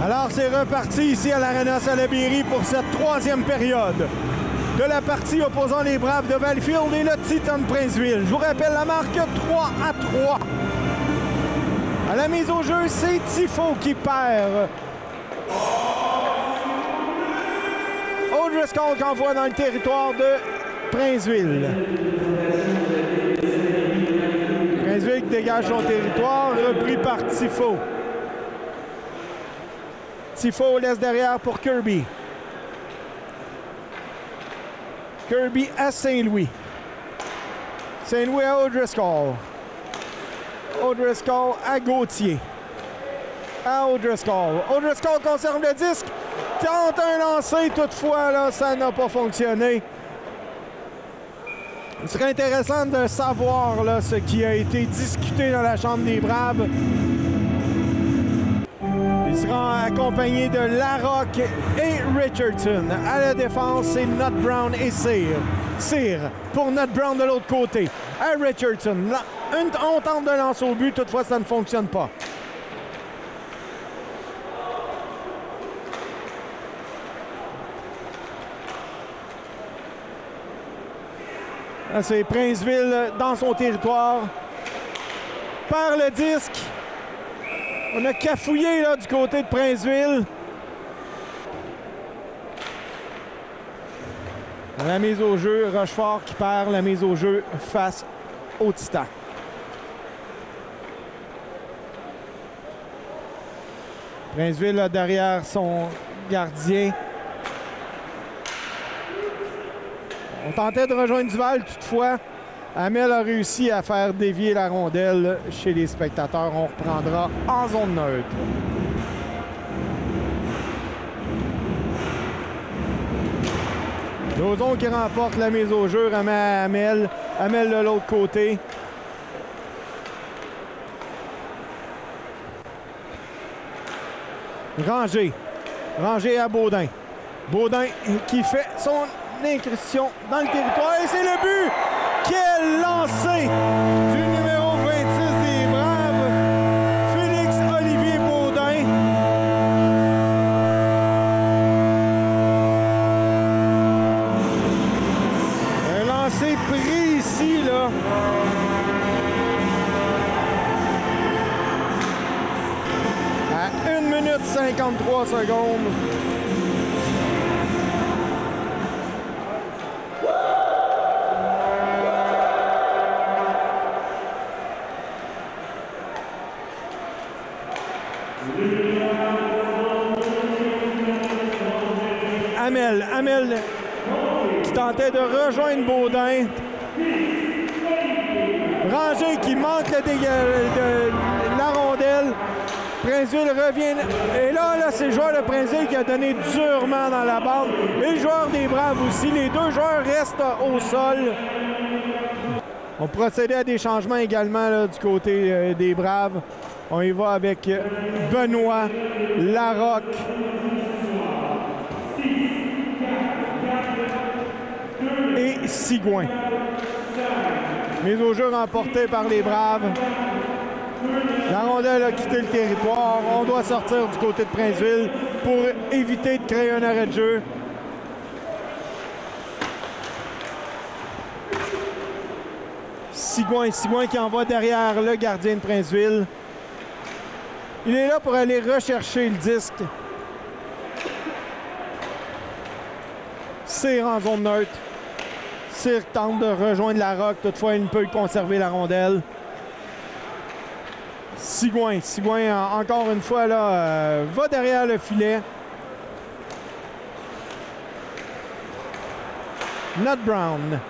Alors, c'est reparti ici à l'Arena Salaberry pour cette 3e période de la partie opposant les Braves de Valleyfield et le Titan de Princeville. Je vous rappelle la marque 3-3. À la mise au jeu, c'est Tifo qui perd O'Driscoll qui envoie dans le territoire de Princeville. Princeville qui dégage son territoire, repris par Tifo. Tifo laisse derrière pour Kirby. Kirby à Saint-Louis. Saint-Louis à O'Driscoll. O'Driscoll à Gauthier. À O'Driscoll. O'Driscoll conserve le disque. Tente un lancer, toutefois, là, ça n'a pas fonctionné. Il serait intéressant de savoir là, ce qui a été discuté dans la Chambre des Braves. Il sera accompagné de Larocque et Richardson. À la défense, c'est Nut Brown et Cyr. Cyr pour Nut Brown de l'autre côté. À Richardson. On tente de lancer au but, toutefois, ça ne fonctionne pas. C'est Princeville dans son territoire. Perd le disque. On a cafouillé là, du côté de Princeville. La mise au jeu, Rochefort qui perd la mise au jeu face au Titan. Princeville là, derrière son gardien. On tentait de rejoindre Duval, toutefois, Hamel a réussi à faire dévier la rondelle chez les spectateurs. On reprendra en zone neutre. Lauzon qui remporte la mise au jeu, remet à Hamel. Hamel de l'autre côté. Ranger. Ranger à Baudin. Baudin qui fait son incursion dans le territoire et c'est le but! Quel lancer du numéro 26 des Braves, Félix-Olivier Baudin. Un lancer pris ici, là. À 1 minute 53 secondes. Hamel qui tentait de rejoindre Baudin. Ranger qui manque de la rondelle. Princeville revient. Et là c'est le joueur de Princeville qui a donné durement dans la bande. Et le joueur des Braves aussi. Les deux joueurs restent au sol. On procédait à des changements également là, du côté des Braves. On y va avec Benoît, Larocque. Et Sigouin. Mise au jeu remportée par les Braves. La rondelle a quitté le territoire. On doit sortir du côté de Princeville pour éviter de créer un arrêt de jeu. Sigouin qui envoie derrière le gardien de Princeville. Il est là pour aller rechercher le disque. Cyr en zone neutre. Cyr tente de rejoindre Larocque. Toutefois, il ne peut conserver la rondelle. Sigouin, encore une fois, là, va derrière le filet. Nut Brown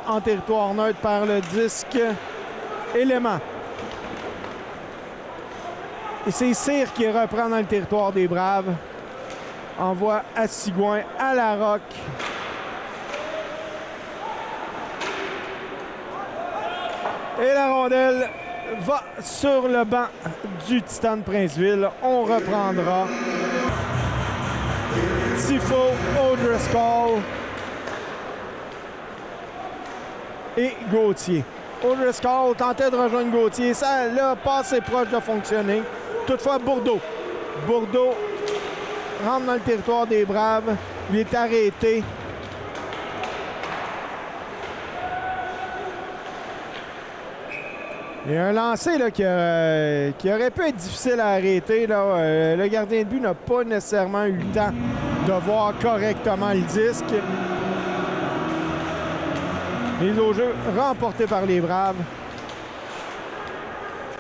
en territoire neutre par le disque. Élément. Et c'est Cyr qui reprend dans le territoire des Braves. Envoie à Sigouin, à Larocque. Et la rondelle va sur le banc du Titan de Princeville. On reprendra. Tifo, O'Driscoll et Gauthier. O'Driscoll tentait de rejoindre Gauthier. Ça n'a pas assez proche de fonctionner. Toutefois, Bourdeau rentre dans le territoire des Braves. Il est arrêté. Il y a un lancer là, qui aurait pu être difficile à arrêter. Là. Le gardien de but n'a pas nécessairement eu le temps de voir correctement le disque. Mise au jeu remportée par les Braves.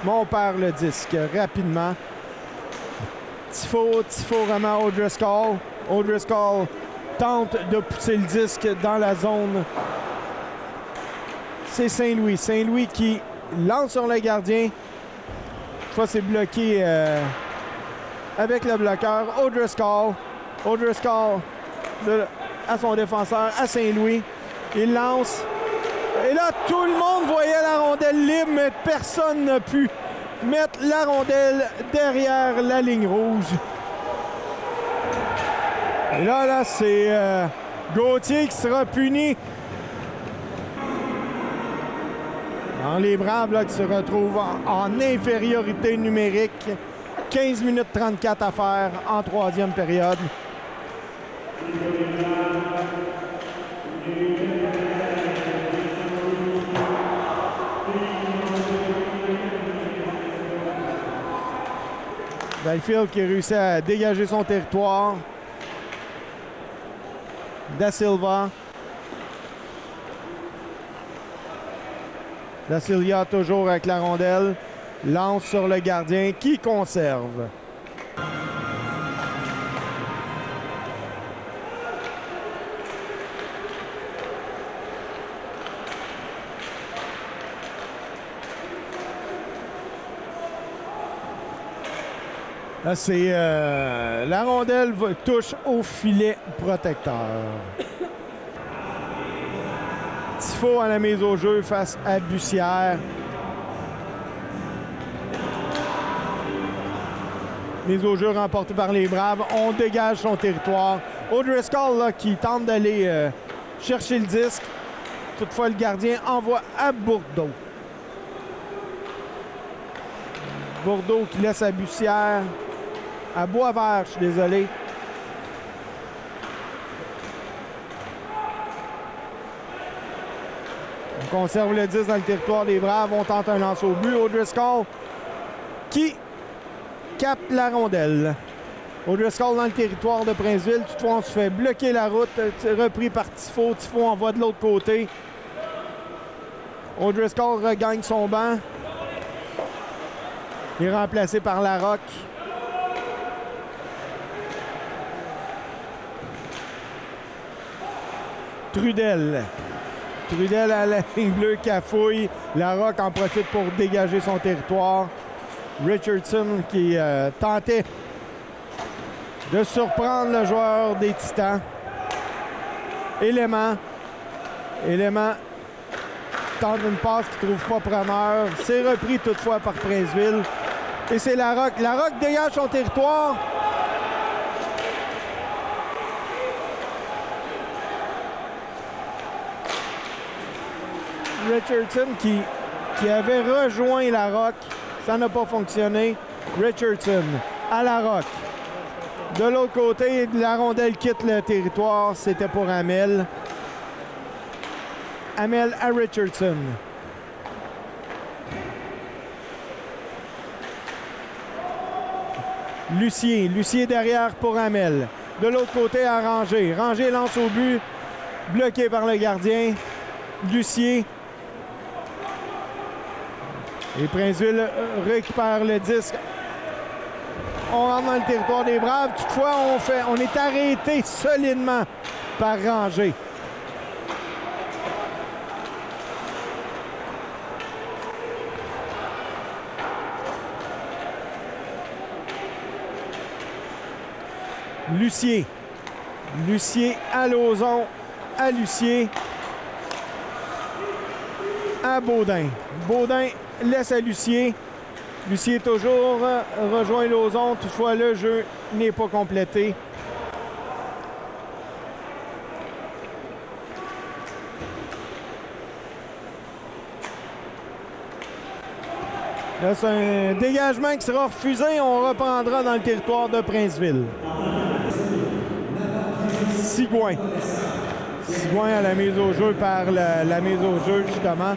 Mais on perd le disque rapidement. Tifo remet à O'Driscoll. O'Driscoll tente de pousser le disque dans la zone. C'est Saint-Louis. Saint-Louis qui lance sur le gardien. Cette fois, c'est bloqué avec le bloqueur. O'Driscoll. O'Driscoll à son défenseur, à Saint-Louis. Il lance. Et là, tout le monde voyait la rondelle libre, mais personne n'a pu mettre la rondelle derrière la ligne rouge. Et là, c'est Gauthier qui sera puni. Alors, les Braves là, qui se retrouvent en infériorité numérique. 15 minutes 34 à faire en troisième période. Belfield qui réussit à dégager son territoire. Da Silva. Da Silva toujours avec la rondelle. Lance sur le gardien qui conserve. Là, c'est la rondelle touche au filet protecteur. Tifo à la mise au jeu face à Bussière. Mise au jeu remportée par les Braves. On dégage son territoire. O'Driscoll là, qui tente d'aller chercher le disque. Toutefois, le gardien envoie à Bourdeau. Bourdeau qui laisse à Bussière. À Boisvert, je suis désolé. On conserve le 10 dans le territoire des Braves. On tente un lance au but. O'Driscoll qui capte la rondelle. O'Driscoll dans le territoire de Princeville. Toutefois, on se fait bloquer la route. Repris par Tifo. Tifo envoie de l'autre côté. O'Driscoll regagne son banc. Il est remplacé par Larocque. Trudel. Trudel à la ligne bleue, cafouille. Larocque en profite pour dégager son territoire. Richardson qui tentait de surprendre le joueur des Titans. Élément tente une passe qu'il ne trouve pas preneur. C'est repris toutefois par Princeville. Et c'est Larocque. Larocque dégage son territoire. Richardson qui avait rejoint Larocque. Ça n'a pas fonctionné. Richardson à Larocque. De l'autre côté, la rondelle quitte le territoire. C'était pour Hamel. Hamel à Richardson. Lucier. Lucier derrière pour Hamel. De l'autre côté à Ranger. Ranger lance au but. Bloqué par le gardien. Lucier. Et Princeville récupère le disque. On rentre dans le territoire des Braves. Toutefois, on est arrêté solidement par Ranger. Lucier. Lucier à Lauzon. À Lucier. À Baudin. Baudin laisse à Lucier. Lucier toujours rejoint Lauzon. Toutefois, le jeu n'est pas complété. Là, c'est un dégagement qui sera refusé. On reprendra dans le territoire de Princeville. Sigouin. Sigouin à la mise au jeu par la mise au jeu, justement.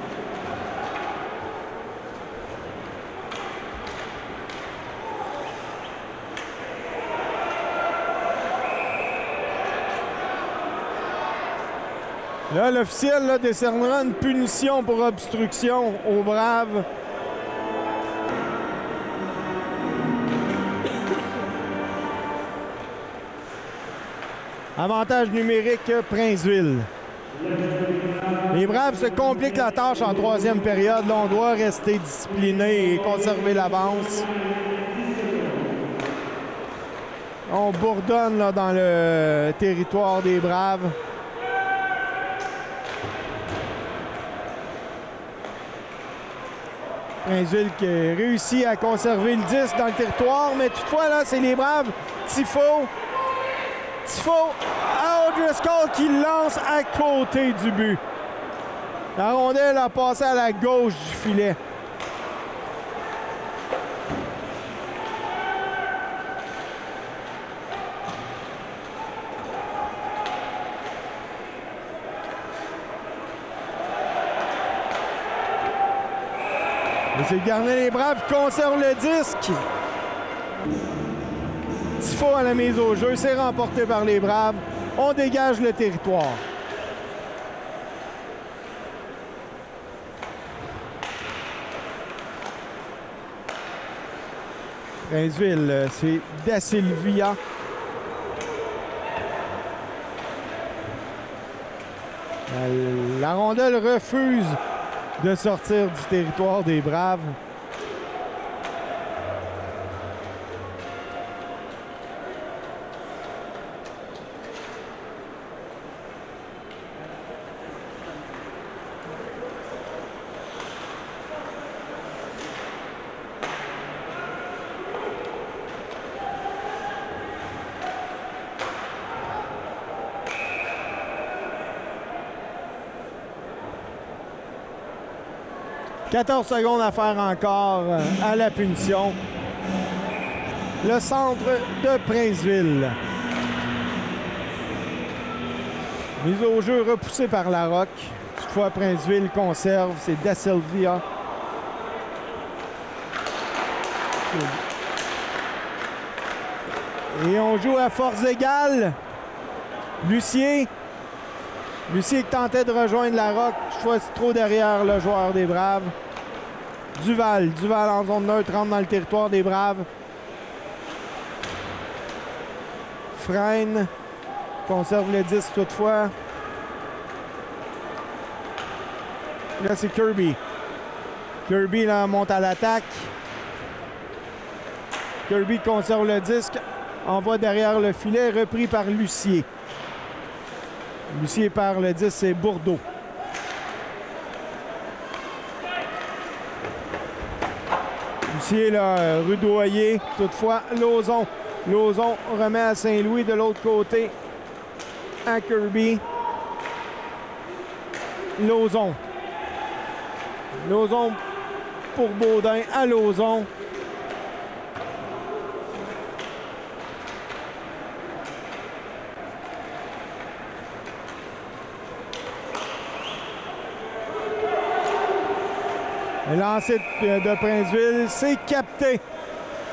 Là, l'officiel là, décernera une punition pour obstruction aux Braves. Avantage numérique, Princeville. Les Braves se compliquent la tâche en troisième période. Là, on doit rester discipliné et conserver l'avance. On bourdonne là, dans le territoire des Braves. Princeville qui réussit à conserver le 10 dans le territoire, mais toutefois, là, c'est les Braves. Tifo à O'Driscoll qui lance à côté du but. La rondelle a passé à la gauche du filet. Et c'est le gardien des Braves qui conserve le disque. Tifo à la mise au jeu, c'est remporté par les Braves. On dégage le territoire. Princeville, c'est Da Silvia. La rondelle refuse de sortir du territoire des Braves. « 14 secondes à faire encore à la punition. » Le centre de Princeville. Mise au jeu repoussée par Larocque. Toutefois, Princeville conserve. C'est Da Silvia. Et on joue à force égale. Lucier qui tentait de rejoindre Larocque. Toutefois, c'est trop derrière le joueur des Braves. Duval en zone neutre rentre dans le territoire des Braves. Freine conserve le 10 toutefois. Là, c'est Kirby. Kirby là, monte à l'attaque. Kirby conserve le disque. Envoie derrière le filet, repris par Lucier. Lucier perd le 10, c'est Bourdeau. Lucier, là, rudoyé. Toutefois, Lauzon. Lauzon remet à Saint-Louis de l'autre côté à Kirby. Lauzon. Lauzon pour Baudin à Lauzon. Le lancer de Princeville, c'est capté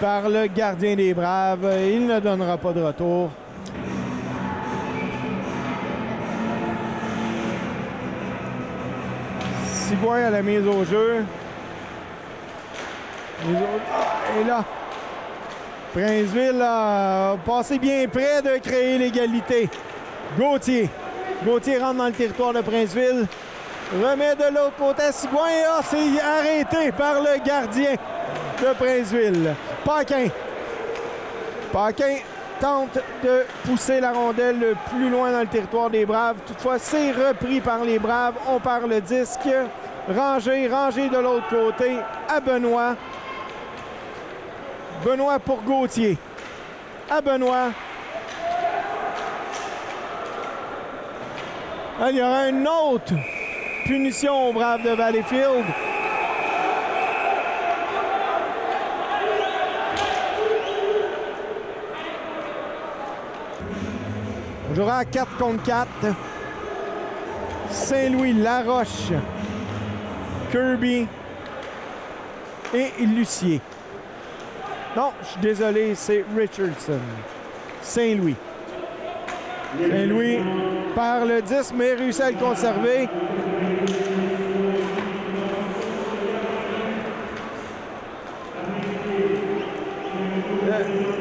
par le gardien des Braves. Il ne donnera pas de retour. Sigouin à la mise au jeu. Et là, Princeville a passé bien près de créer l'égalité. Gauthier. Gauthier rentre dans le territoire de Princeville. Remet de l'autre côté à Sigouin. Et c'est arrêté par le gardien de Princeville. Paquin. Paquin tente de pousser la rondelle le plus loin dans le territoire des Braves. Toutefois, c'est repris par les Braves. On perd le disque. Rangé de l'autre côté à Benoît. Benoît pour Gauthier. À Benoît. Il y aura une autre punition aux Braves de Valleyfield. On jouera à 4 contre 4. Saint-Louis, Laroche, Kirby et Lucier. Non, je suis désolé, c'est Richardson. Saint-Louis. Saint-Louis perd le 10, mais réussit à le conserver.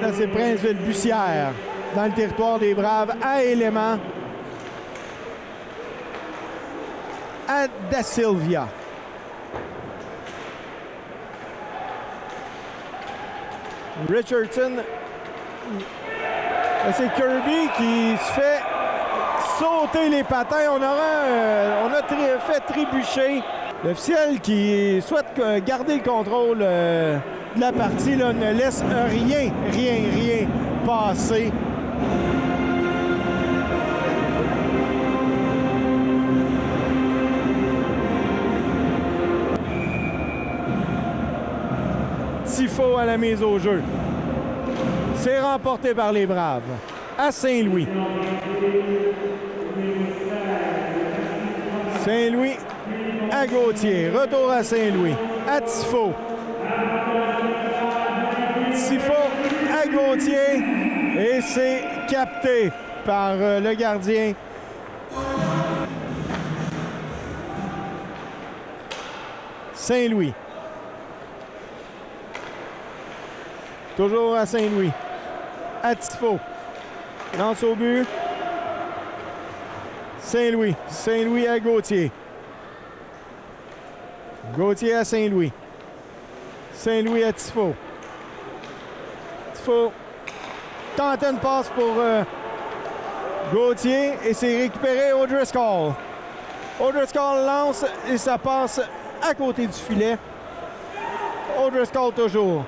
Là, c'est Princeville-Bussière dans le territoire des Braves à Élément. À Da Silvia. Richardson. C'est Kirby qui se fait sauter les patins. On a fait trébucher. L'officiel qui souhaite garder le contrôle de la partie là, ne laisse rien passer. Tifo à la mise au jeu. C'est remporté par les Braves. À Saint-Louis. Saint-Louis à Gauthier. Retour à Saint-Louis. À Tifo. Tifo à Gauthier. Et c'est capté par le gardien. Saint-Louis. Toujours à Saint-Louis. À Tifo. Lance au but. Saint-Louis. Saint-Louis à Gauthier. Gauthier à Saint-Louis. Saint-Louis à Tifo. Tifo tente une passe pour Gauthier et c'est récupéré O'Driscoll. O'Driscoll lance et ça passe à côté du filet. O'Driscoll toujours.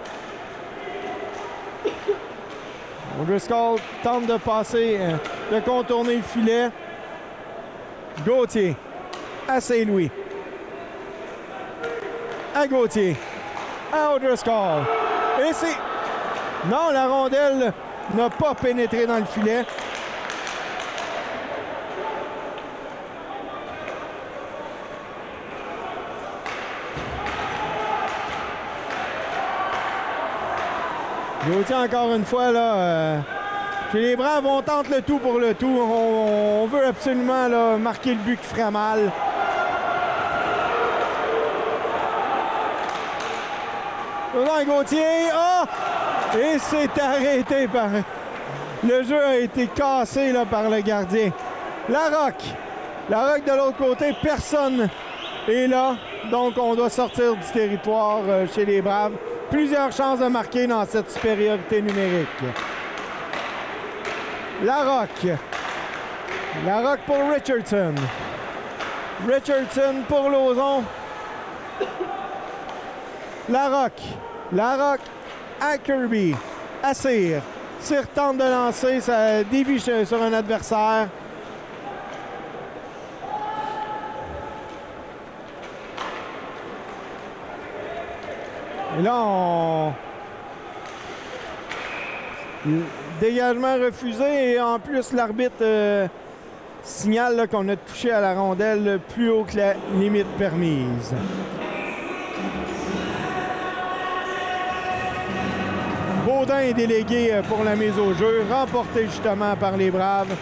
O'Driscoll tente de passer, de contourner le filet. Gauthier à Saint-Louis. À Gauthier. À O'Driscoll. Et c'est... Non, la rondelle n'a pas pénétré dans le filet. Gauthier, encore une fois, là, chez les Braves, on tente le tout pour le tout. On veut absolument là, marquer le but qui ferait mal. Gauthier, et c'est arrêté par... Le jeu a été cassé là, par le gardien. Larocque de l'autre côté, personne est là. Donc, on doit sortir du territoire chez les Braves. Plusieurs chances de marquer dans cette supériorité numérique. Larocque pour Richardson. Richardson pour Lauzon. Larocque à Kirby. À Cyr. Cyr tente de lancer, ça dévie sur un adversaire. Et là, dégagement refusé et en plus l'arbitre signale qu'on a touché à la rondelle plus haut que la limite permise. Baudin est délégué pour la mise au jeu, remporté justement par les Braves.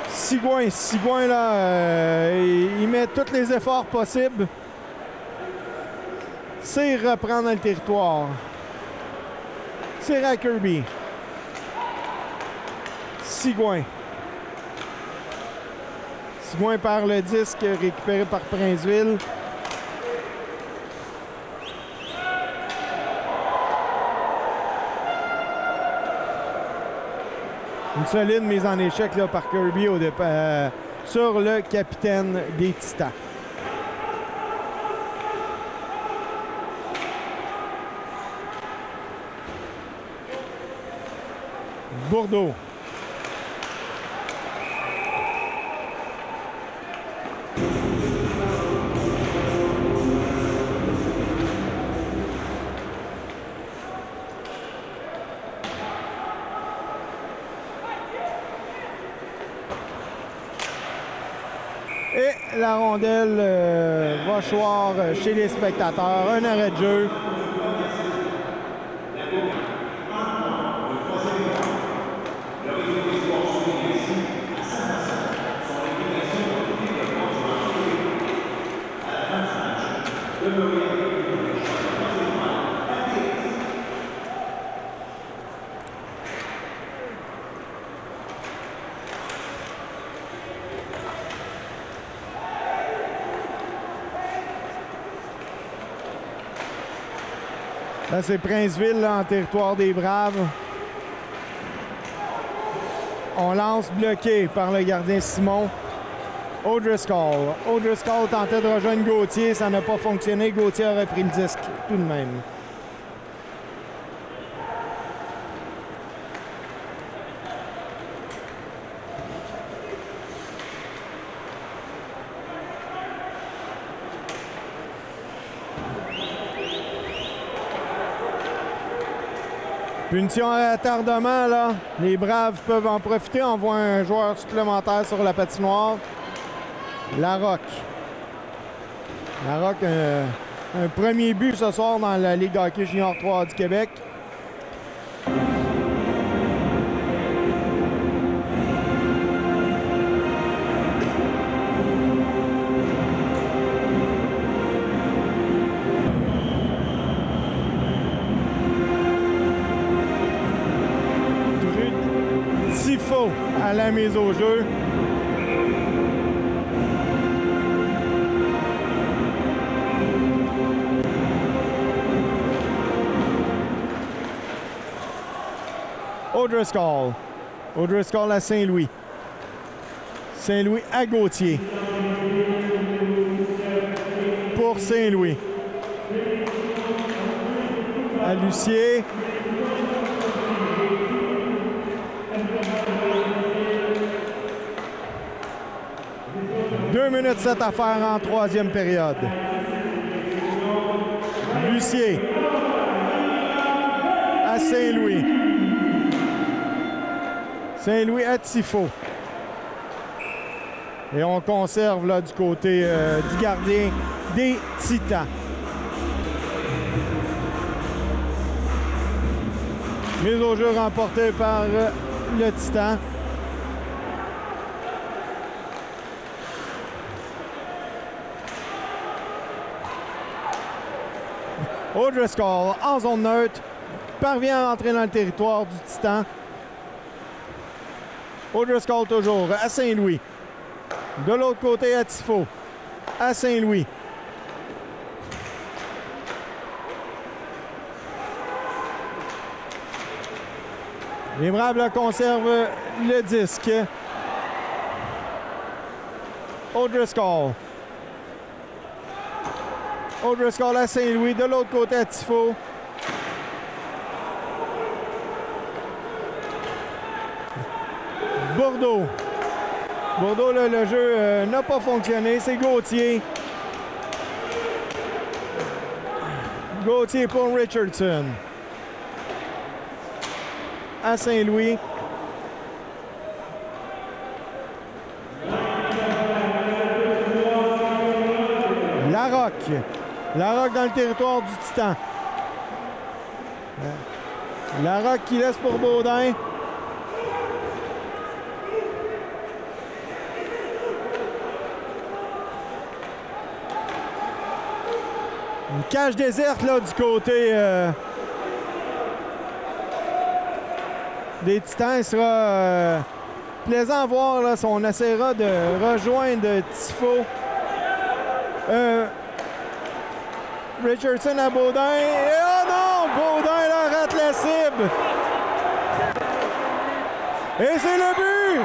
Sigouin là, il met tous les efforts possibles. Cyr reprend dans le territoire. Cyr à Kirby. Sigouin perd le disque récupéré par Princeville. Une solide mise en échec là, par Kirby au départ, sur le capitaine des Titans. Bourdeau. Et la rondelle va choir chez les spectateurs. Un arrêt de jeu. Là, c'est Princeville là, en territoire des Braves. On lance bloqué par le gardien Simon. O'Driscoll. O'Driscoll tentait de rejoindre Gauthier. Ça n'a pas fonctionné. Gauthier aurait pris le disque tout de même. Punition à retardement, là. Les Braves peuvent en profiter. On voit un joueur supplémentaire sur la patinoire. Larocque. Larocque, un premier but ce soir dans la Ligue de hockey junior 3 du Québec. Tifo à la mise au jeu. O'Driscoll. O'Driscoll à Saint-Louis. Saint-Louis à Gauthier. Pour Saint-Louis. À Lucier. Deux minutes 7 à faire en troisième période. Lucier. À Saint-Louis. Saint-Louis à Tifo. Et on conserve là du côté du gardien des Titans. Mise au jeu remportée par le Titan. O'Driscoll en zone neutre parvient à entrer dans le territoire du Titan. O'Driscoll toujours à Saint-Louis. De l'autre côté à Tifo. À Saint-Louis. Les Braves là, conservent le disque. O'Driscoll. O'Driscoll à Saint-Louis. De l'autre côté à Tifo. Bordeaux. Bordeaux, là, le jeu n'a pas fonctionné. C'est Gauthier. Gauthier pour Richardson. À Saint-Louis. Larocque. Larocque dans le territoire du Titan. Larocque qui laisse pour Baudin. Une cage déserte là du côté des Titans. Il sera plaisant à voir là, si on essaiera de rejoindre Tifo. Richardson à Baudin. Et oh non! Baudin là, rate la cible. Et c'est le but!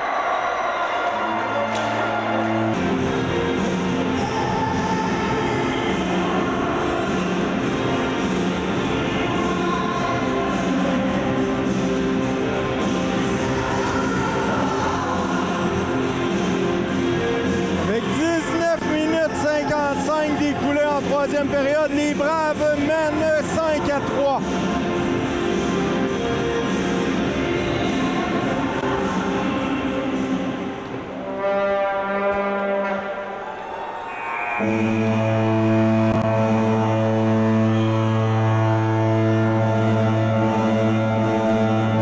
Avec 19 minutes 55 d'écoulés en troisième période, les Braves mènent 5-3.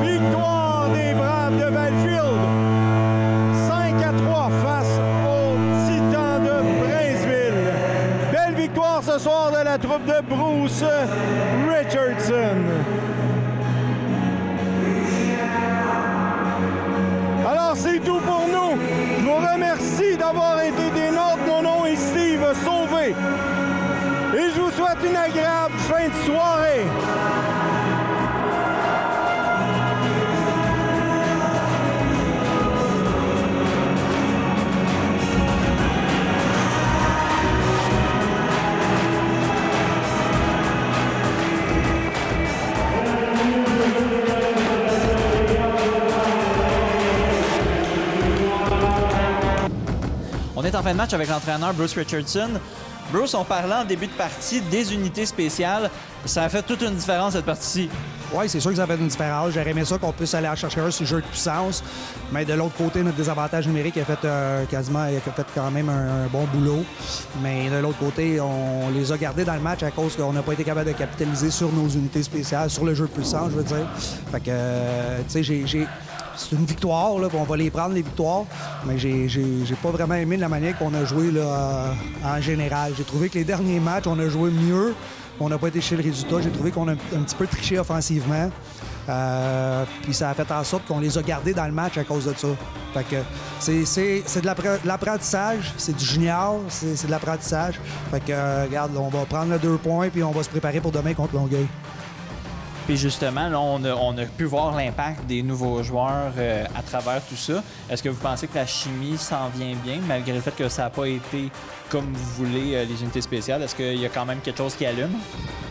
Victoire des Braves de Valleyfield. 5-3 face aux Titans de Princeville. Belle victoire ce soir de la troupe de Bruce Richardson. Alors c'est tout pour nous. Je vous remercie d'avoir été des nôtres. Mon nom est Steve Sauvé. Et je vous souhaite une agréable fin de soirée.
est en fin de match avec l'entraîneur Bruce Richardson. Bruce, on parlait en début de partie des unités spéciales. Ça a fait toute une différence cette partie-ci.
Oui, c'est sûr que ça fait une différence. J'aurais aimé ça qu'on puisse aller en chercher un sur le jeu de puissance. Mais de l'autre côté, notre désavantage numérique a fait quand même un bon boulot. Mais de l'autre côté, on les a gardés dans le match à cause qu'on n'a pas été capable de capitaliser sur nos unités spéciales, sur le jeu de puissance, je veux dire. Fait que, tu sais, c'est une victoire, là, on va les prendre, les victoires. Mais j'ai pas vraiment aimé la manière qu'on a joué là, en général. J'ai trouvé que les derniers matchs, on a joué mieux. On n'a pas été chez le résultat. J'ai trouvé qu'on a un petit peu triché offensivement. Puis ça a fait en sorte qu'on les a gardés dans le match à cause de ça. Fait que c'est de l'apprentissage, c'est du junior, c'est de l'apprentissage. Fait que, regarde, on va prendre le 2 points puis on va se préparer pour demain contre Longueuil.
Puis justement, là, on a pu voir l'impact des nouveaux joueurs à travers tout ça. Est-ce que vous pensez que la chimie s'en vient bien, malgré le fait que ça n'a pas été comme vous voulez les unités spéciales? Est-ce qu'il y a quand même quelque chose qui allume?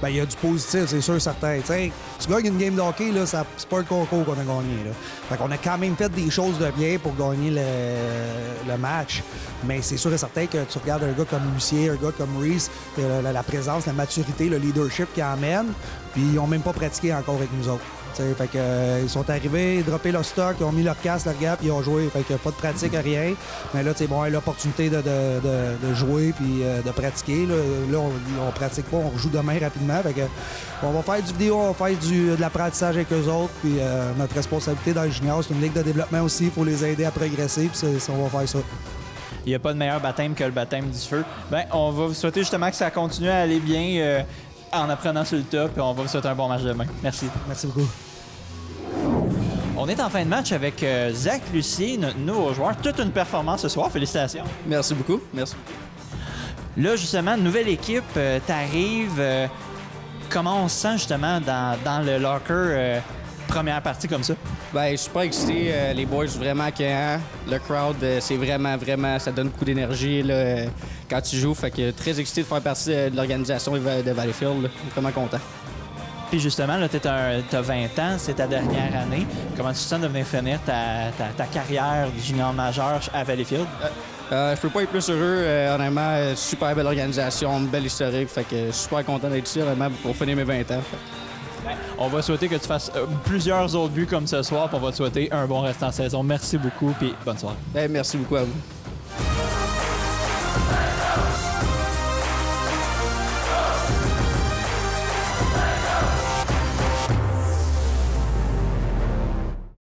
Bien,
il y a du positif, c'est sûr, certain. T'sais, tu gagnes une game de hockey, là, c'est pas un concours qu'on a gagné. Là. Fait qu'on a quand même fait des choses de bien pour gagner le match. Mais c'est sûr et certain que tu regardes un gars comme Lucien, un gars comme Reese, la présence, la maturité, le leadership qu'il amène, puis ils n'ont même pas pratiqué encore avec nous autres. Fait que, ils sont arrivés, ils droppaient leur stock, ils ont mis leur casque, leur gap, puis ils ont joué. Fait que pas de pratique, rien. Mais là, bon, l'opportunité de jouer puis de pratiquer. Là on pratique pas, on rejoue demain rapidement. Fait que, on va faire du vidéo, on va faire de l'apprentissage avec eux autres. Puis notre responsabilité dans le junior, c'est une ligue de développement aussi. Il faut les aider à progresser. Puis on va faire ça.
Il n'y a pas de meilleur baptême que le baptême du feu. Bien, on va vous souhaiter justement que ça continue à aller bien en apprenant sur le top. Et on va vous souhaiter un bon match demain. Merci.
Merci beaucoup.
On est en fin de match avec Zach Lucier, notre nouveau joueur. Toute une performance ce soir. Félicitations.
Merci beaucoup. Merci.
Là, justement, nouvelle équipe, t'arrives. Comment on se sent justement dans le locker première partie comme ça?
Bien, je suis super excité. Les boys, vraiment accueillants. Le crowd, c'est vraiment, ça donne beaucoup d'énergie là, quand tu joues. Fait que très excité de faire partie de l'organisation de Valleyfield. Là. Vraiment content.
Puis justement, là, t'as 20 ans, c'est ta dernière année. Comment tu te sens de venir finir ta carrière junior majeur à Valleyfield?
Je peux pas être plus heureux. Honnêtement, super belle organisation, belle historique. Fait que je suis super content d'être ici, honnêtement, pour finir mes 20 ans.
On va souhaiter que tu fasses plusieurs autres buts comme ce soir, puis on va te souhaiter un bon restant de saison. Merci beaucoup, puis bonne soirée.
Merci beaucoup à vous.